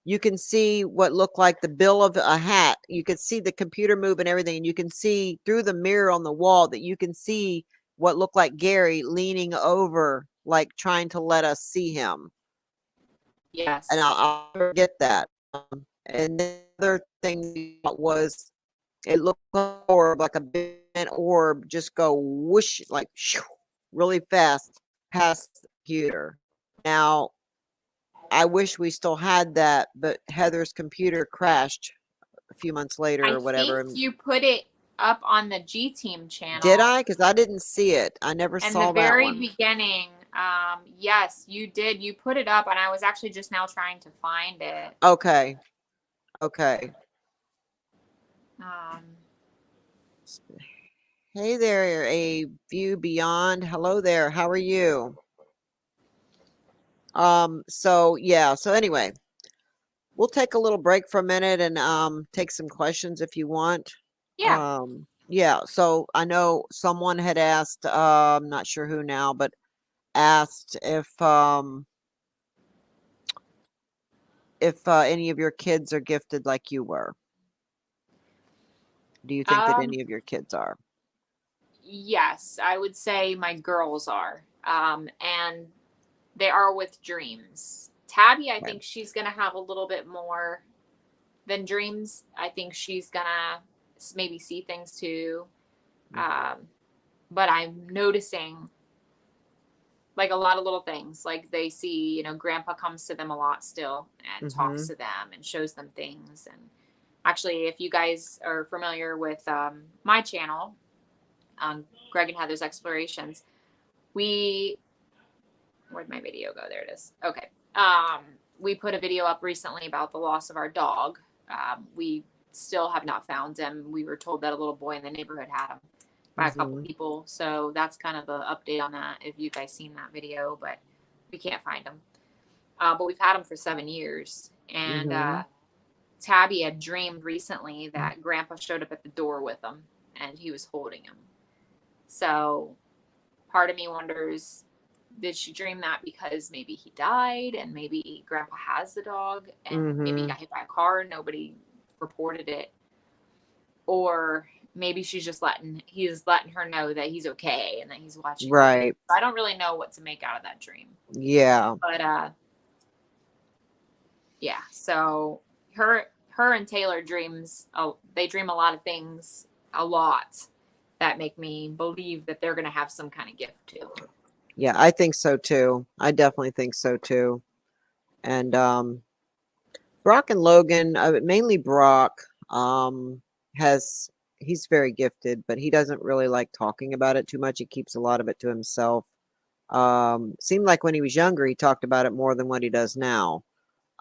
[SPEAKER 1] You can see what looked like the bill of a hat. You could see the computer move and everything. And you can see through the mirror on the wall that you can see what looked like Gary leaning over, like trying to let us see him.
[SPEAKER 2] Yes.
[SPEAKER 1] And I'll forget that. And the other thing was It looked like an orb, like a big orb, just go whoosh, like shoo, really fast past the computer. Now, I wish we still had that, but Heather's computer crashed a few months later
[SPEAKER 2] I
[SPEAKER 1] or whatever.
[SPEAKER 2] think you put it up on the G Team
[SPEAKER 1] Did
[SPEAKER 2] channel
[SPEAKER 1] I? Because I didn't see it. I never
[SPEAKER 2] in the
[SPEAKER 1] saw that
[SPEAKER 2] very
[SPEAKER 1] one.
[SPEAKER 2] beginning. Yes, you did. You put it up, and I was actually just now trying to find it.
[SPEAKER 1] Okay. Okay.
[SPEAKER 2] Um,
[SPEAKER 1] Hey there, A View Beyond. Hello there. How are you? So yeah, so anyway, we'll take a little break for a minute and take some questions if you want.
[SPEAKER 2] yeah.
[SPEAKER 1] Yeah, so I know someone had asked, I'm not sure who now, but asked if any of your kids are gifted like you were. Do you think that
[SPEAKER 2] Um,
[SPEAKER 1] any of your kids are?
[SPEAKER 2] yes, I would say my girls are. And they are with dreams. Tabby, I
[SPEAKER 1] Okay.
[SPEAKER 2] think she's gonna have a little bit more than dreams. I think she's gonna maybe see things too. Um, but I'm noticing like a lot of little things. Like they see, Grandpa comes to them a lot still and talks
[SPEAKER 1] Mm-hmm.
[SPEAKER 2] to them and shows them things. And actually, if you guys are familiar with my channel, Greg and Heather's Explorations, we where'd my video go? There it is. Okay. We put a video up recently about the loss of our dog. We still have not found him. We were told that a little boy in the neighborhood had him by a couple
[SPEAKER 1] Mm-hmm.
[SPEAKER 2] people. So that's kind of the update on that. If you guys seen that video, but we can't find him. But we've had him for 7 years. And
[SPEAKER 1] Mm-hmm.
[SPEAKER 2] Tabby had dreamed recently that Grandpa showed up at the door with him, and he was holding him. So part of me wonders, did she dream that because maybe he died and maybe Grandpa has the dog and maybe he
[SPEAKER 1] Mm-hmm.
[SPEAKER 2] got hit by a car and nobody reported it? Or maybe he's letting her know that he's okay and that he's watching over them.
[SPEAKER 1] Right.
[SPEAKER 2] I don't really know what to make out of that dream.
[SPEAKER 1] Yeah.
[SPEAKER 2] But yeah, so her and Taylor they dream a lot of things a lot that make me believe that they're going to have some kind of gift too.
[SPEAKER 1] Yeah, I think so too. I definitely think so too. And Brock and Logan, mainly Brock, has he's very gifted, but he doesn't really like talking about it too much. He keeps a lot of it to himself. Seemed like when he was younger, he talked about it more than what he does now.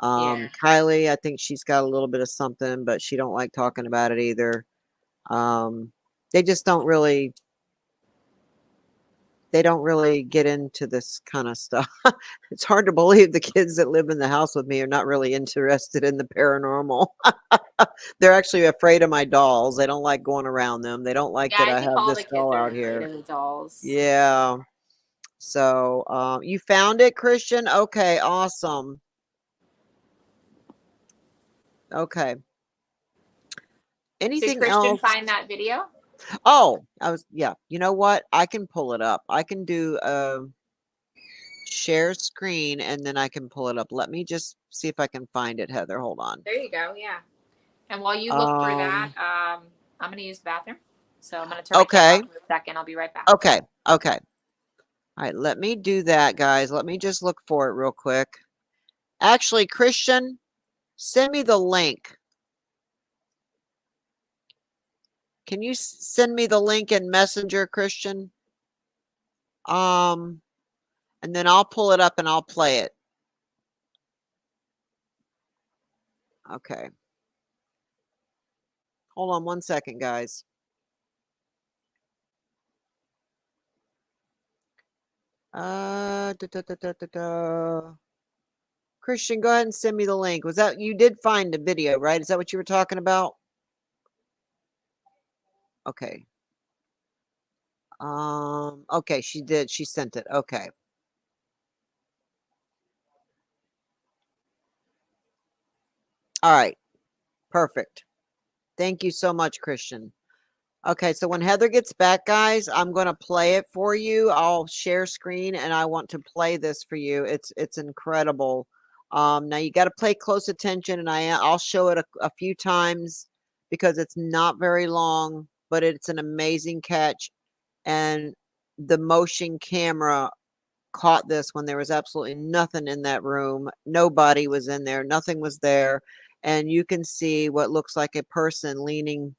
[SPEAKER 2] Yeah.
[SPEAKER 1] Kylie, I think she's got a little bit of something, but she don't like talking about it either. Um, they just don't really get into this kind of stuff. It's hard to believe the kids that live in the house with me are not really interested in the paranormal. They're actually afraid of my dolls. They don't like going around them. They don't like
[SPEAKER 2] Yeah,
[SPEAKER 1] that
[SPEAKER 2] I
[SPEAKER 1] I
[SPEAKER 2] think
[SPEAKER 1] have
[SPEAKER 2] all
[SPEAKER 1] this
[SPEAKER 2] the kids
[SPEAKER 1] doll
[SPEAKER 2] are
[SPEAKER 1] out
[SPEAKER 2] afraid
[SPEAKER 1] here.
[SPEAKER 2] of the dolls.
[SPEAKER 1] Yeah. So, you found it, Christian? Okay, awesome. Okay.
[SPEAKER 2] Did
[SPEAKER 1] Anything
[SPEAKER 2] Christian
[SPEAKER 1] else?
[SPEAKER 2] find that video?
[SPEAKER 1] Oh, yeah. You know what? I can pull it up. I can do share screen and then I can pull it up. Let me just see if I can find it, Heather. Hold on.
[SPEAKER 2] There you go. Yeah. And while you look for that,
[SPEAKER 1] Um,
[SPEAKER 2] I'm going to use the bathroom. So I'm going to turn my camera
[SPEAKER 1] okay.
[SPEAKER 2] off for a second. I'll be right back.
[SPEAKER 1] Okay. Okay. All right, let me do that, guys. Let me just look for it real quick. Actually, Christian, send me the link. Can you send me the link in Messenger, Christian? Um, and then I'll pull it up and I'll play it. Okay. Hold on one second, guys. Da, da, da, da, da, da. Christian, go ahead and send me the link. Was that you did find the video, right? Is that what you were talking about? Okay. Okay, she did. She sent it. Okay. All right. Perfect. Thank you so much, Christian. Okay, so when Heather gets back, guys, I'm going to play it for you. I'll share screen and I want to play this for you. It's incredible. Now you got to pay close attention and I'll show it a few times because it's not very long, but it's an amazing catch. And the motion camera caught this when there was absolutely nothing in that room. Nobody was in there. Nothing was there. And you can see what looks like a person leaning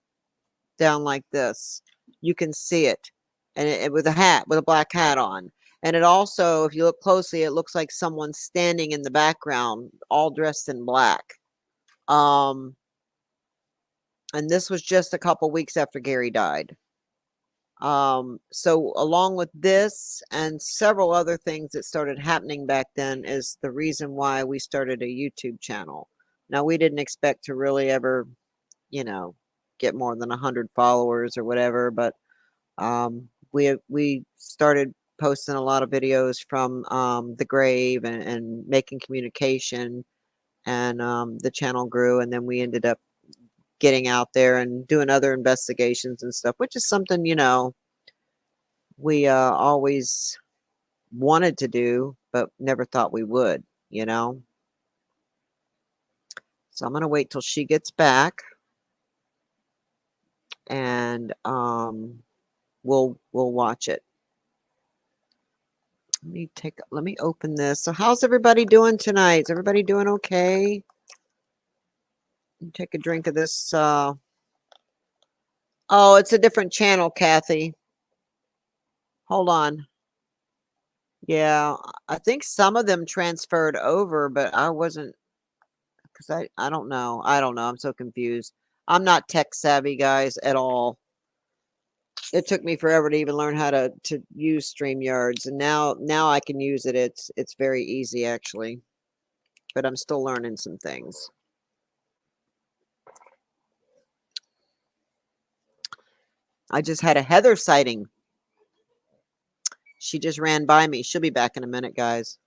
[SPEAKER 1] down like this. You can see it. And it with a hat, with a black hat on. And it also, if you look closely, it looks like someone standing in the background, all dressed in black. Um, and this was just a couple weeks after Gary died. So along with this and several other things that started happening back then is the reason why we started a YouTube channel. Now, we didn't expect to really ever, you know, get more than 100 followers or whatever, but we started posting a lot of videos from the grave and making communication, and the channel grew, and then we ended up getting out there and doing other investigations and stuff, which is something, we always wanted to do, but never thought we would, you know? So I'm going to wait till she gets back, and we'll watch it. Let me open this. So how's everybody doing tonight? Is everybody doing okay? Take a drink of this. Oh, it's a different channel, Kathy. Hold on. Yeah, I think some of them transferred over, but I wasn't, because I don't know. I don't know. I'm so confused. I'm not tech savvy, guys, at all. It took me forever to even learn how to use StreamYards, and now I can use it. It's very easy actually, but I'm still learning some things. I just had a Heather sighting. She just ran by me. She'll be back in a minute, guys.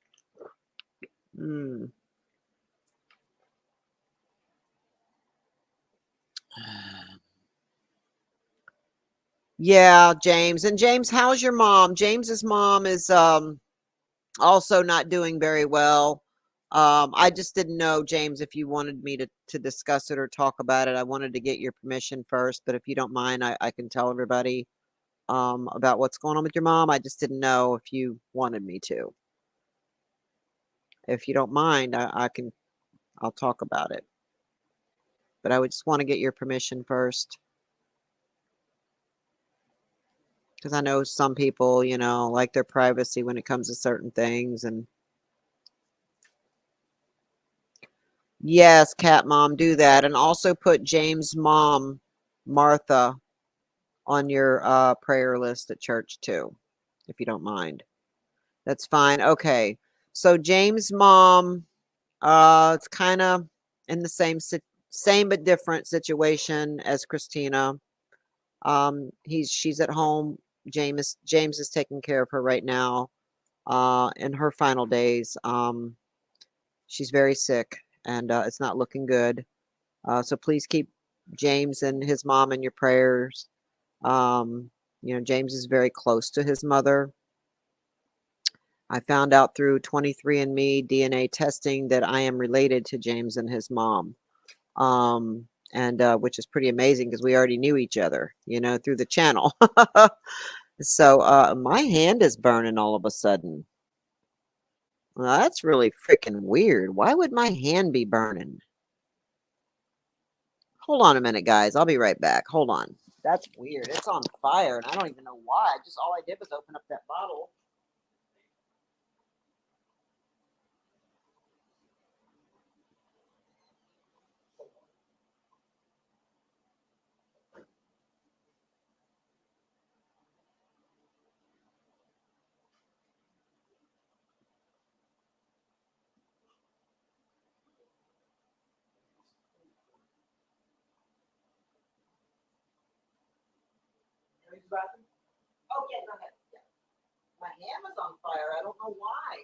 [SPEAKER 1] Yeah, James. And James, how's your mom? James's mom is also not doing very well. I just didn't know, James, if you wanted me to discuss it or talk about it. I wanted to get your permission first, but if you don't mind, I can tell everybody about what's going on with your mom. I just didn't know if you wanted me to. If you don't mind, I'll talk about it. But I would just want to get your permission first. Because I know some people, like their privacy when it comes to certain things. And yes, Cat Mom, do that. And also put James' mom, Martha, on your prayer list at church too, if you don't mind. That's fine. Okay. So James' mom, it's kind of in the same but different situation as Christina. She's at home. James is taking care of her right now. In her final days. She's very sick, and it's not looking good. So please keep James and his mom in your prayers. James is very close to his mother. I found out through 23andMe DNA testing that I am related to James and his mom. And which is pretty amazing because we already knew each other, through the channel. So my hand is burning all of a sudden. Well, that's really freaking weird. Why would my hand be burning? Hold on a minute, guys. I'll be right back. Hold on. That's weird. It's on fire, and I don't even know why. All I did was open up that bottle. Oh, yeah, go ahead. Yeah. My hand was on fire. I don't know why.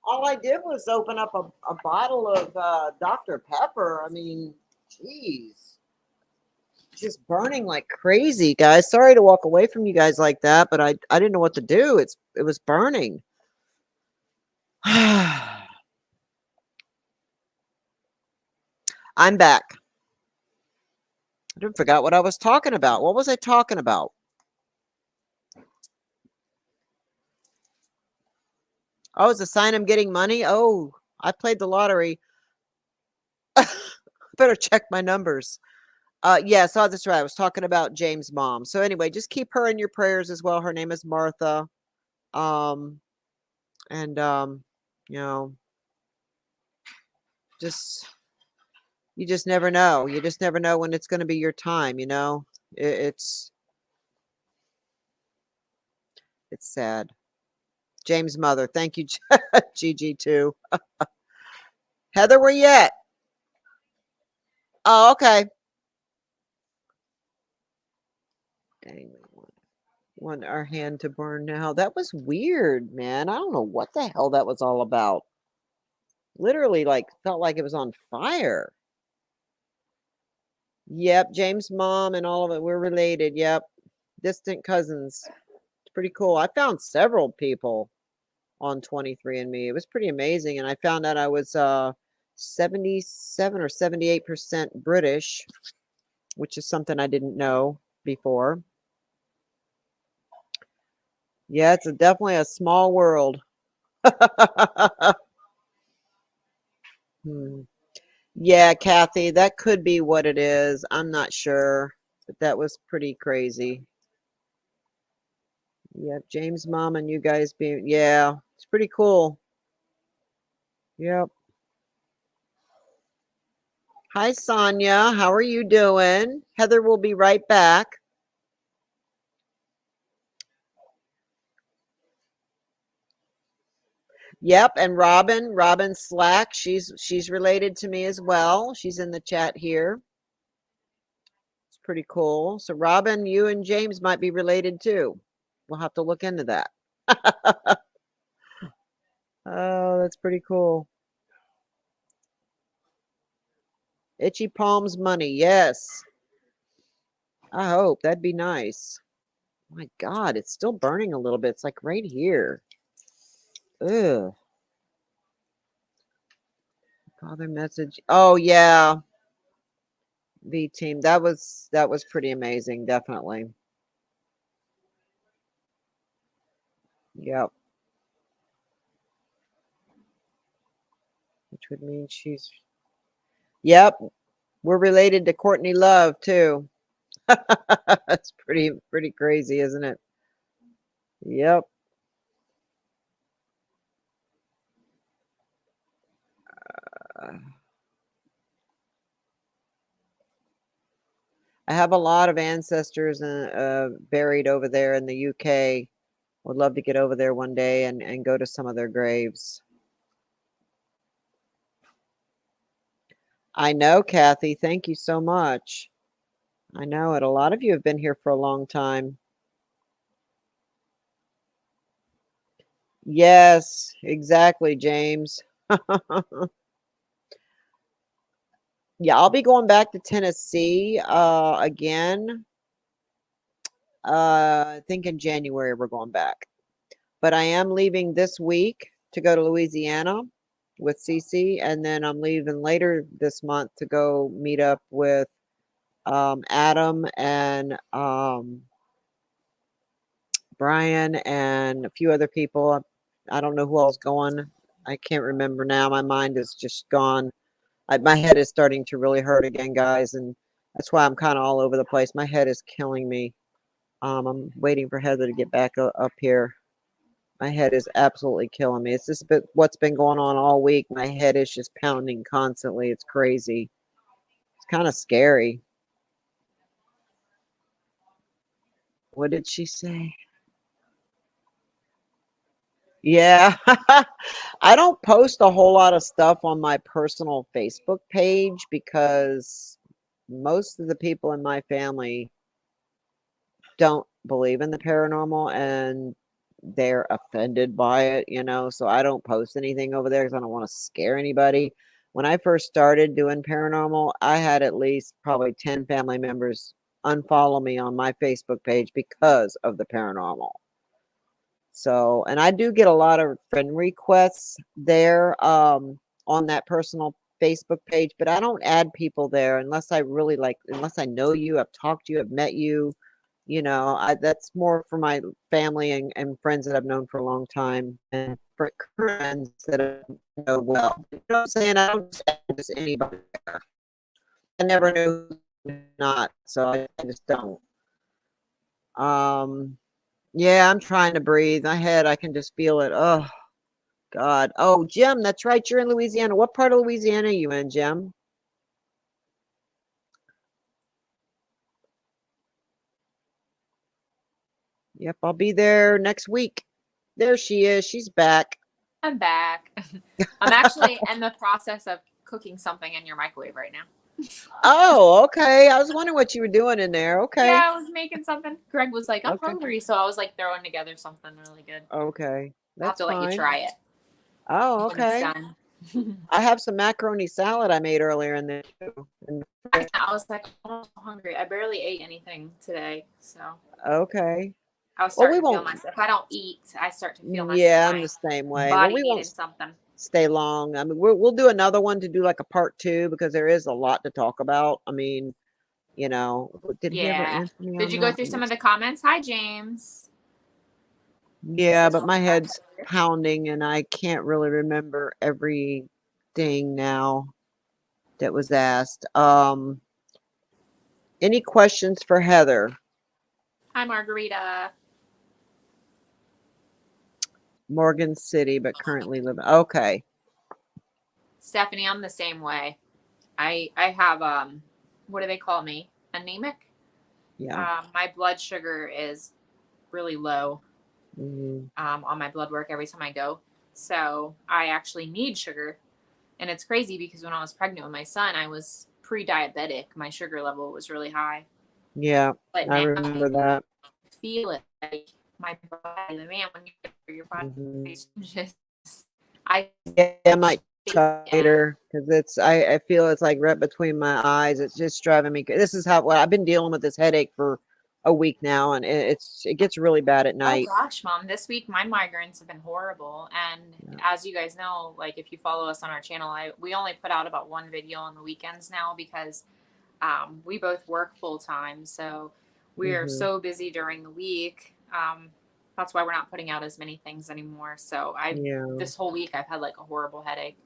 [SPEAKER 1] All I did was open up a bottle of Dr. Pepper. I mean, jeez. Just burning like crazy, guys. Sorry to walk away from you guys like that, but I didn't know what to do. It was burning. I'm back. I forgot what I was talking about. What was I talking about? Oh, it's a sign I'm getting money? Oh, I played the lottery. Better check my numbers. Yeah, so that's right. I was talking about James' mom. So anyway, just keep her in your prayers as well. Her name is Martha. Um, and you know, just you just never know. You just never know when it's going to be your time. It's sad. James' mother. Thank you, Gigi too. Heather, where you at? Oh, okay. Dang, want our hand to burn now. That was weird, man. I don't know what the hell that was all about. Literally, like, felt like it was on fire. Yep, James' mom and all of it. We're related. Yep. Distant cousins. It's pretty cool. I found several people on 23andMe. It was pretty amazing. And I found out I was 77 or 78% British, which is something I didn't know before. Yeah, it's definitely a small world. Hmm. Yeah, Kathy, that could be what it is. I'm not sure, but that was pretty crazy. Yep, James' mom and you guys being, yeah, it's pretty cool. Yep. Hi, Sonia. How are you doing? Heather will be right back. Yep, and Robin Slack, she's related to me as well. She's in the chat here. It's pretty cool. So Robin, you and James might be related too. We'll have to look into that. Oh, that's pretty cool. Itchy Palms money. Yes. I hope that'd be nice. My God, it's still burning a little bit. It's like right here. Ugh. Father message. Oh yeah. V team. That was pretty amazing, definitely. Yep. Which would mean she's Yep. We're related to Courtney Love too. That's pretty crazy, isn't it? Yep. Uh, I have a lot of ancestors buried over there in the UK. Would love to get over there one day and go to some of their graves. I know, Kathy. Thank you so much. I know it. A lot of you have been here for a long time. Yes, exactly, James. Yeah, I'll be going back to Tennessee again. I think in January we're going back. But I am leaving this week to go to Louisiana with Cece, and then I'm leaving later this month to go meet up with Adam and Brian and a few other people. I don't know who else going. I can't remember now. My mind is just gone. My head is starting to really hurt again, guys, and that's why I'm kind of all over the place. My head is killing me. I'm waiting for Heather to get back up here. My head is absolutely killing me. It's just what's been going on all week. My head is just pounding constantly. It's crazy. It's kind of scary. What did she say? Yeah. I don't post a whole lot of stuff on my personal Facebook page because most of the people in my family don't believe in the paranormal and they're offended by it. So I don't post anything over there because I don't want to scare anybody. When I first started doing paranormal, I had at least probably 10 family members unfollow me on my Facebook page because of the paranormal. And I do get a lot of friend requests there on that personal Facebook page, but I don't add people there unless I really unless I know you, I've talked to you, I've met you. You know, that's more for my family and friends that I've known for a long time and for friends that I know well. You know what I'm saying? I don't just add just anybody there. I never know who's not, so I just don't. Um, yeah, I'm trying to breathe. My head, I can just feel it. Oh, God. Oh, Jim, that's right. You're in Louisiana. What part of Louisiana are you in, Jim? Yep, I'll be there next week. There she is. She's back.
[SPEAKER 2] I'm back. I'm actually in the process of cooking something in your microwave right now.
[SPEAKER 1] Oh, okay. I was wondering what you were doing in there. Okay.
[SPEAKER 2] Yeah, I was making something. Greg was like, I'm
[SPEAKER 1] Okay.
[SPEAKER 2] hungry. So I was like throwing together something really good.
[SPEAKER 1] Okay.
[SPEAKER 2] I'll have
[SPEAKER 1] That's
[SPEAKER 2] to let you
[SPEAKER 1] fine.
[SPEAKER 2] try it
[SPEAKER 1] Oh,
[SPEAKER 2] when it's
[SPEAKER 1] okay.
[SPEAKER 2] done.
[SPEAKER 1] I have some macaroni salad I made earlier in there too.
[SPEAKER 2] I was like, I'm so hungry. I barely ate anything today. So
[SPEAKER 1] Okay.
[SPEAKER 2] I was
[SPEAKER 1] Well, we
[SPEAKER 2] starting to feel
[SPEAKER 1] won't.
[SPEAKER 2] myself. If I don't eat, I start to feel
[SPEAKER 1] Yeah, I'm
[SPEAKER 2] my
[SPEAKER 1] the same way. Well,
[SPEAKER 2] body
[SPEAKER 1] we won't
[SPEAKER 2] needing something.
[SPEAKER 1] stay long. I mean, we'll do another one to do like a part two because there is a lot to talk about. I mean, you know, did he ever
[SPEAKER 2] Yeah.
[SPEAKER 1] answer me
[SPEAKER 2] Did
[SPEAKER 1] on
[SPEAKER 2] you go
[SPEAKER 1] that?
[SPEAKER 2] through some of the comments? Hi, James. He
[SPEAKER 1] Yeah,
[SPEAKER 2] says,
[SPEAKER 1] but my
[SPEAKER 2] welcome back.
[SPEAKER 1] head's pounding and I can't really remember everything now that was asked. Any questions for Heather?
[SPEAKER 2] Hi, Margarita.
[SPEAKER 1] Morgan City, but currently living. Okay.
[SPEAKER 2] Stephanie, I'm the same way. I have what do they call me? Anemic.
[SPEAKER 1] Yeah.
[SPEAKER 2] My blood sugar is really low
[SPEAKER 1] Hmm.
[SPEAKER 2] on my blood work every time I go. So I actually need sugar. And it's crazy because when I was pregnant with my son, I was pre diabetic. My sugar level was really high.
[SPEAKER 1] Yeah,
[SPEAKER 2] But
[SPEAKER 1] I
[SPEAKER 2] now
[SPEAKER 1] remember that.
[SPEAKER 2] I feel it like my body, man, when you get your
[SPEAKER 1] Hmm.
[SPEAKER 2] body changes, I
[SPEAKER 1] Yeah, I might
[SPEAKER 2] shake
[SPEAKER 1] try
[SPEAKER 2] and
[SPEAKER 1] later because I feel it's like right between my eyes. It's just driving me. This is how I've been dealing with this headache for a week now, and it gets really bad at
[SPEAKER 2] oh
[SPEAKER 1] night.
[SPEAKER 2] gosh, mom, this week my migraines have been horrible. And
[SPEAKER 1] Yeah.
[SPEAKER 2] as you guys know, like if you follow us on our channel, we only put out about one video on the weekends now because we both work full time. So we are
[SPEAKER 1] Hmm.
[SPEAKER 2] so busy during the week. That's why we're not putting out as many things anymore. So
[SPEAKER 1] Yeah.
[SPEAKER 2] this whole week I've had like a horrible headache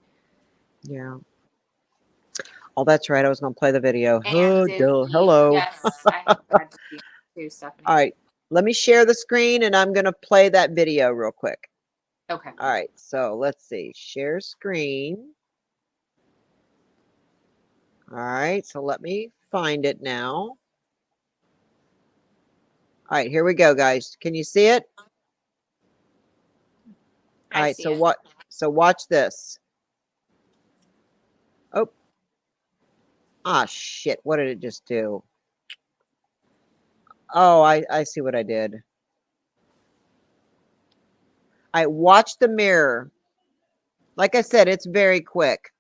[SPEAKER 1] Yeah. Oh, that's right. I was going to play the video.
[SPEAKER 2] and
[SPEAKER 1] Oh, duh.
[SPEAKER 2] dizzy.
[SPEAKER 1] Hello.
[SPEAKER 2] Yes, I have had dizzy too,
[SPEAKER 1] All
[SPEAKER 2] Stephanie.
[SPEAKER 1] right. Let me share the screen and I'm going to play that video real quick.
[SPEAKER 2] Okay.
[SPEAKER 1] All right. So let's see. Share screen. All right. So let me find it now. All right. Here we go, guys. Can you see it? All
[SPEAKER 2] I
[SPEAKER 1] right.
[SPEAKER 2] see
[SPEAKER 1] So
[SPEAKER 2] it.
[SPEAKER 1] what? So watch this. Oh, ah, shit. What did it just do? Oh, I see what I did. I watch the mirror. Like I said, it's very quick.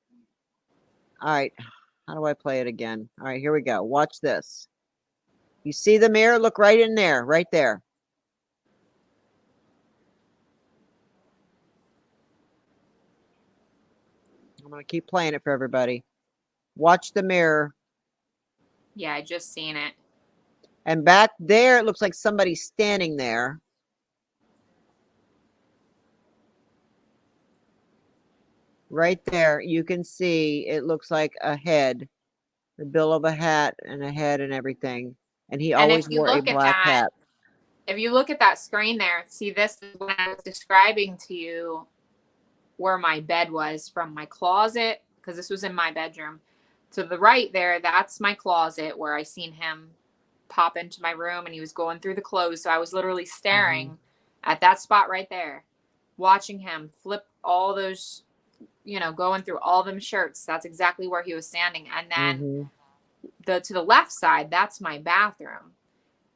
[SPEAKER 1] All right. How do I play it again? All right, here we go. Watch this. You see the mirror? Look right in there, right there. I'm going to keep playing it for everybody. Watch the mirror.
[SPEAKER 2] Yeah, I just seen it.
[SPEAKER 1] And back there, it looks like somebody's standing there. Right there, you can see it looks like a head, the bill of a hat and a head and everything. And he
[SPEAKER 2] And if
[SPEAKER 1] always
[SPEAKER 2] you
[SPEAKER 1] wore a
[SPEAKER 2] look at
[SPEAKER 1] black
[SPEAKER 2] that,
[SPEAKER 1] hat.
[SPEAKER 2] if you look at that screen there, see this is when I was describing to you where my bed was from my closet, because this was in my bedroom. To the right there, that's my closet where I seen him pop into my room and he was going through the clothes. So I was literally
[SPEAKER 1] Hmm.
[SPEAKER 2] staring at that spot right there, watching him flip all those, going through all them shirts. That's exactly where he was standing. And then
[SPEAKER 1] Hmm.
[SPEAKER 2] the to the left side, that's my bathroom.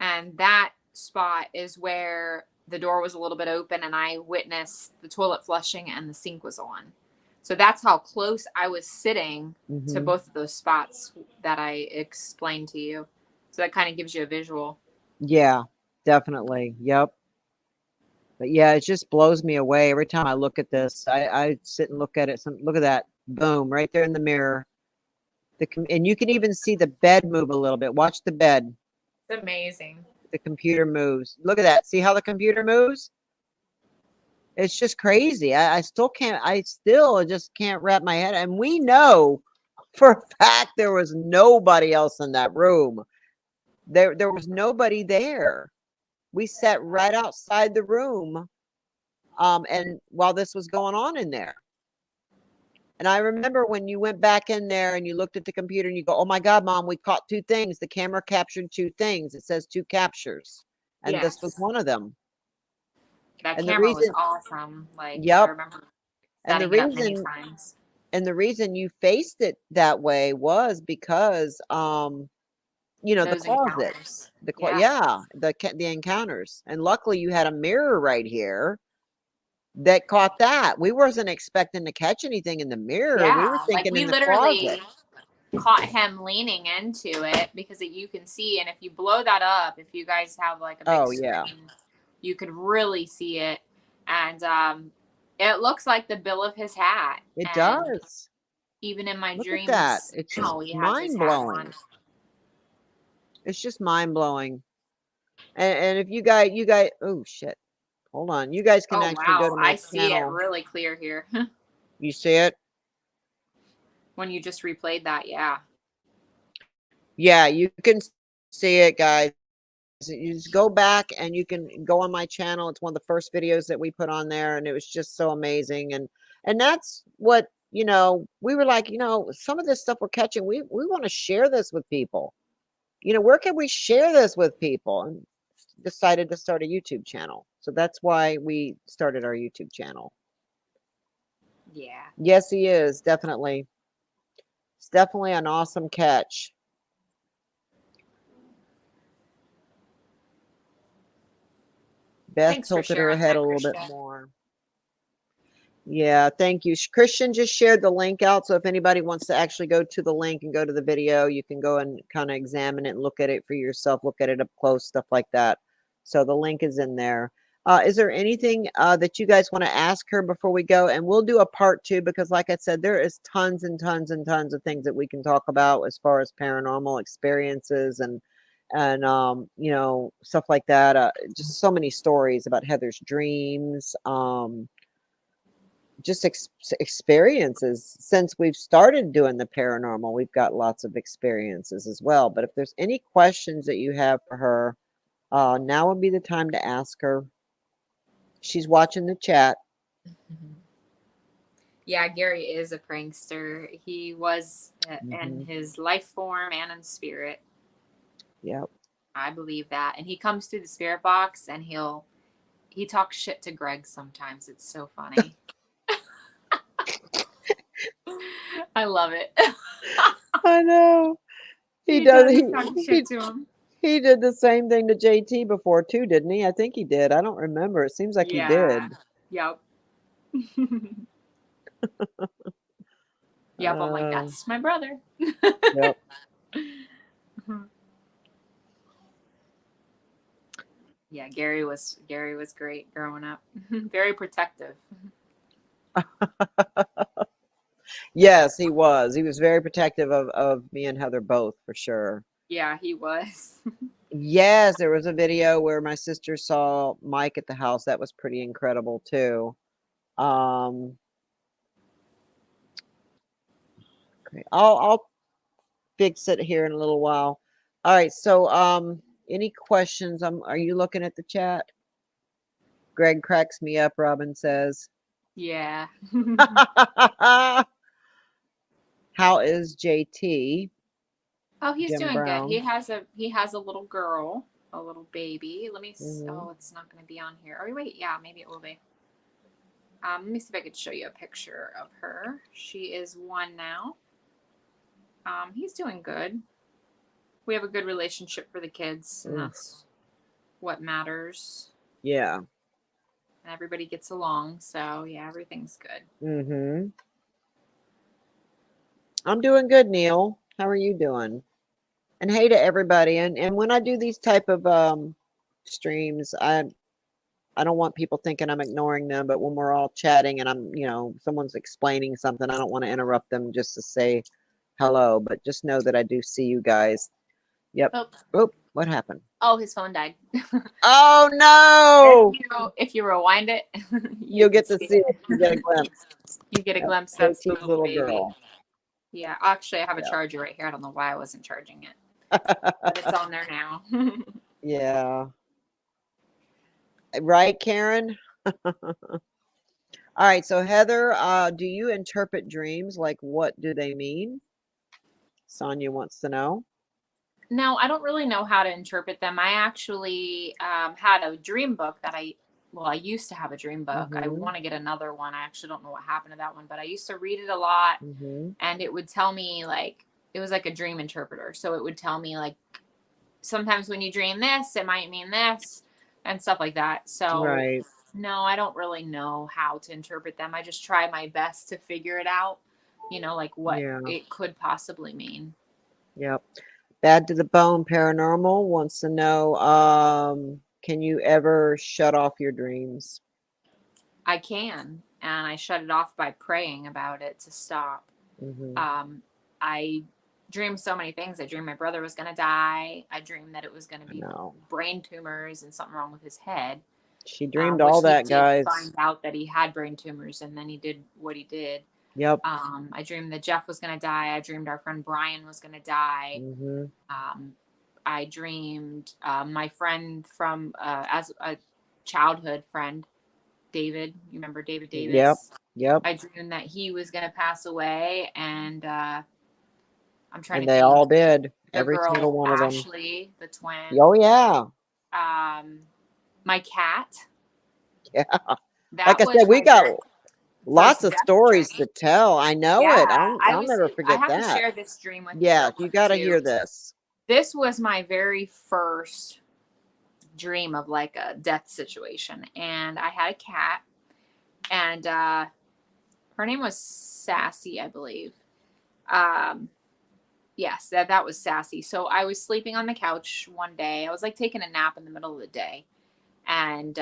[SPEAKER 2] And that spot is where the door was a little bit open and I witnessed the toilet flushing and the sink was on. So that's how close I was sitting to
[SPEAKER 1] Hmm.
[SPEAKER 2] both of those spots that I explained to you. So that kind of gives you a visual.
[SPEAKER 1] Yeah, definitely. Yep. But yeah, it just blows me away every time I look at this. I sit and look at it. Look at that. Boom, right there in the mirror. And you can even see the bed move a little bit. Watch the bed.
[SPEAKER 2] It's amazing.
[SPEAKER 1] The computer moves. Look at that. See how the computer moves? It's just crazy. I still can't, I still just can't wrap my head. And we know for a fact there was nobody else in that room. There was nobody there. We sat right outside the room. And while this was going on in there. And I remember when you went back in there and you looked at the computer and you go, oh my God, Mom, we caught 2 things. The camera captured 2 things. It says 2 captures. And this was
[SPEAKER 2] Yes.
[SPEAKER 1] one of them.
[SPEAKER 2] That
[SPEAKER 1] And the
[SPEAKER 2] camera was
[SPEAKER 1] reason,
[SPEAKER 2] awesome. Like, I
[SPEAKER 1] yep.
[SPEAKER 2] remember
[SPEAKER 1] And the
[SPEAKER 2] setting it up many
[SPEAKER 1] reason,
[SPEAKER 2] times.
[SPEAKER 1] you faced it that way was because, the
[SPEAKER 2] Those
[SPEAKER 1] closet,
[SPEAKER 2] encounters. Yeah.
[SPEAKER 1] yeah, the encounters. And luckily you had a mirror right here that caught that. We wasn't expecting to catch anything in the mirror. We were
[SPEAKER 2] Yeah. Like,
[SPEAKER 1] thinking
[SPEAKER 2] we
[SPEAKER 1] in the closet.
[SPEAKER 2] literally caught him leaning into it because you can see, and if you blow that up, if you guys have like a big
[SPEAKER 1] Oh yeah,
[SPEAKER 2] screen, you could really see it. And it looks like the bill of his hat.
[SPEAKER 1] it
[SPEAKER 2] And
[SPEAKER 1] does.
[SPEAKER 2] even in my
[SPEAKER 1] Look at that.
[SPEAKER 2] dreams
[SPEAKER 1] It's just
[SPEAKER 2] now, he has his
[SPEAKER 1] mind
[SPEAKER 2] hat on.
[SPEAKER 1] blowing. It's just mind blowing. And if you guys, oh shit, hold on. You guys can
[SPEAKER 2] Oh
[SPEAKER 1] actually go
[SPEAKER 2] wow,
[SPEAKER 1] to my
[SPEAKER 2] I see it
[SPEAKER 1] channel.
[SPEAKER 2] really clear here.
[SPEAKER 1] You see it?
[SPEAKER 2] When you just replayed that. Yeah.
[SPEAKER 1] Yeah, you can see it, guys. You just go back and you can go on my channel. It's one of the first videos that we put on there, and it was just so amazing. And that's what, we were like, some of this stuff we're catching, we want to share this with people. Where can we share this with people? And decided to start a YouTube channel. So that's why we started our YouTube channel.
[SPEAKER 2] Yeah.
[SPEAKER 1] Yes, he is. Definitely. It's definitely an awesome catch. Beth
[SPEAKER 2] Thanks for
[SPEAKER 1] tilted her
[SPEAKER 2] sharing
[SPEAKER 1] head
[SPEAKER 2] that,
[SPEAKER 1] a little bit
[SPEAKER 2] Christian.
[SPEAKER 1] more. Yeah, thank you. Christian just shared the link out. So if anybody wants to actually go to the link and go to the video, you can go and kind of examine it and look at it for yourself, look at it up close, stuff like that. So the link is in there. Is there anything that you guys want to ask her before we go? And we'll do a part 2 because, like I said, there is tons and tons and tons of things that we can talk about as far as paranormal experiences and stuff like that. Just so many stories about Heather's dreams. Just experiences since we've started doing the paranormal. We've got lots of experiences as well. But if there's any questions that you have for her, now would be the time to ask her. She's watching the chat.
[SPEAKER 2] Yeah, Gary is a prankster. He was in
[SPEAKER 1] Hmm.
[SPEAKER 2] his life form and in spirit.
[SPEAKER 1] Yep.
[SPEAKER 2] I believe that. And he comes through the spirit box and he talks shit to Greg sometimes. It's so funny. I love it.
[SPEAKER 1] I know. He
[SPEAKER 2] He
[SPEAKER 1] does.
[SPEAKER 2] does talk shit to him.
[SPEAKER 1] He did the same thing to JT before too, didn't he? I think he did. I don't remember. It seems like he
[SPEAKER 2] Yeah.
[SPEAKER 1] did.
[SPEAKER 2] Yep. Yep. I'm like,
[SPEAKER 1] Uh,
[SPEAKER 2] that's my brother.
[SPEAKER 1] yep.
[SPEAKER 2] Yeah, Gary was great growing up. Very protective.
[SPEAKER 1] Yes, he was. He was very protective of me and Heather both, for sure.
[SPEAKER 2] Yeah, he was.
[SPEAKER 1] Yes, there was a video where my sister saw Mike at the house. That was pretty incredible too. Um, okay. I'll fix it here in a little while. All right. So, any questions? Are you looking at the chat? Greg cracks me up, Robin says.
[SPEAKER 2] Yeah.
[SPEAKER 1] How is JT?
[SPEAKER 2] Oh, he's
[SPEAKER 1] Jim
[SPEAKER 2] doing good.
[SPEAKER 1] Brown.
[SPEAKER 2] He has a little girl, a little baby.
[SPEAKER 1] Hmm.
[SPEAKER 2] Oh, it's not going to be on here. Oh, wait, yeah, maybe it will be. Let me see if I could show you a picture of her. She is 1 now. He's doing good. We have a good relationship for the kids, and that's what matters.
[SPEAKER 1] Yeah.
[SPEAKER 2] And everybody gets along, so yeah, everything's good.
[SPEAKER 1] Mm-hmm. I'm doing good, Neil. How are you doing? And hey to everybody. And when I do these type of streams, I I don't want people thinking I'm ignoring them, but when we're all chatting and I'm, someone's explaining something, I don't want to interrupt them just to say hello, but just know that I do see you guys. Yep.
[SPEAKER 2] Oh,
[SPEAKER 1] Oop, what happened?
[SPEAKER 2] oh, his phone died.
[SPEAKER 1] Oh no!
[SPEAKER 2] If you rewind it, you
[SPEAKER 1] You'll
[SPEAKER 2] can
[SPEAKER 1] get to
[SPEAKER 2] see
[SPEAKER 1] see it. You get a
[SPEAKER 2] it.
[SPEAKER 1] glimpse.
[SPEAKER 2] You get a
[SPEAKER 1] Yep.
[SPEAKER 2] glimpse. That's the
[SPEAKER 1] KT's
[SPEAKER 2] little
[SPEAKER 1] little
[SPEAKER 2] baby.
[SPEAKER 1] girl.
[SPEAKER 2] Yeah, actually, I have a
[SPEAKER 1] Yeah.
[SPEAKER 2] charger right here. I don't know why I wasn't charging it, but it's on there now.
[SPEAKER 1] Yeah. Right, Karen? All right, so Heather, do you interpret dreams? Like, what do they mean? Sonia wants to know.
[SPEAKER 2] No, I don't really know how to interpret them. I actually had a dream book that I used to have a dream book. I
[SPEAKER 1] Mm-hmm.
[SPEAKER 2] want to get another one. I actually don't know what happened to that one, but I used to read it a lot,
[SPEAKER 1] Mm-hmm.
[SPEAKER 2] and it would tell me like it was like a dream interpreter. So it would tell me like sometimes when you dream this, it might mean this and stuff like that. So
[SPEAKER 1] Right.
[SPEAKER 2] no, I don't really know how to interpret them. I just try my best to figure it out, like what
[SPEAKER 1] Yeah.
[SPEAKER 2] it could possibly mean.
[SPEAKER 1] Yep. Bad to the Bone Paranormal wants to know, can you ever shut off your dreams?
[SPEAKER 2] I can, and I shut it off by praying about it to stop.
[SPEAKER 1] Mm-hmm.
[SPEAKER 2] I dreamed so many things. I dreamed my brother was going to die. I dreamed that it was going to
[SPEAKER 1] I
[SPEAKER 2] be
[SPEAKER 1] know.
[SPEAKER 2] brain tumors and something wrong with his head,
[SPEAKER 1] She dreamed
[SPEAKER 2] which
[SPEAKER 1] all
[SPEAKER 2] he
[SPEAKER 1] that,
[SPEAKER 2] did
[SPEAKER 1] guys.
[SPEAKER 2] find out that he had brain tumors, and then he did what he did.
[SPEAKER 1] Yep.
[SPEAKER 2] I dreamed that Jeff was going to die. I dreamed our friend Brian was going to die.
[SPEAKER 1] Mm-hmm.
[SPEAKER 2] I dreamed my friend from as a childhood friend, David. You remember David
[SPEAKER 1] Yep.
[SPEAKER 2] Davis?
[SPEAKER 1] Yep.
[SPEAKER 2] I dreamed that he was going to pass away, and I'm trying
[SPEAKER 1] And
[SPEAKER 2] to
[SPEAKER 1] they
[SPEAKER 2] think.
[SPEAKER 1] all did.
[SPEAKER 2] The
[SPEAKER 1] Every single
[SPEAKER 2] girl
[SPEAKER 1] one of them.
[SPEAKER 2] Ashley, the twin.
[SPEAKER 1] Oh, yeah.
[SPEAKER 2] My cat.
[SPEAKER 1] Yeah.
[SPEAKER 2] That
[SPEAKER 1] Like I
[SPEAKER 2] was
[SPEAKER 1] said, we
[SPEAKER 2] my
[SPEAKER 1] got
[SPEAKER 2] first
[SPEAKER 1] lots of
[SPEAKER 2] death
[SPEAKER 1] stories to
[SPEAKER 2] journey.
[SPEAKER 1] tell. I know it.
[SPEAKER 2] Yeah,
[SPEAKER 1] I'll never
[SPEAKER 2] I
[SPEAKER 1] forget
[SPEAKER 2] have to
[SPEAKER 1] that.
[SPEAKER 2] share this dream with you
[SPEAKER 1] Yeah,
[SPEAKER 2] real
[SPEAKER 1] you
[SPEAKER 2] quick
[SPEAKER 1] got to
[SPEAKER 2] too.
[SPEAKER 1] hear this.
[SPEAKER 2] This was my very first dream of like a death situation, and I had a cat, and her name was Sassy, I believe. Um, yes, that was Sassy. So I was sleeping on the couch one day. I was like taking a nap in the middle of the day, and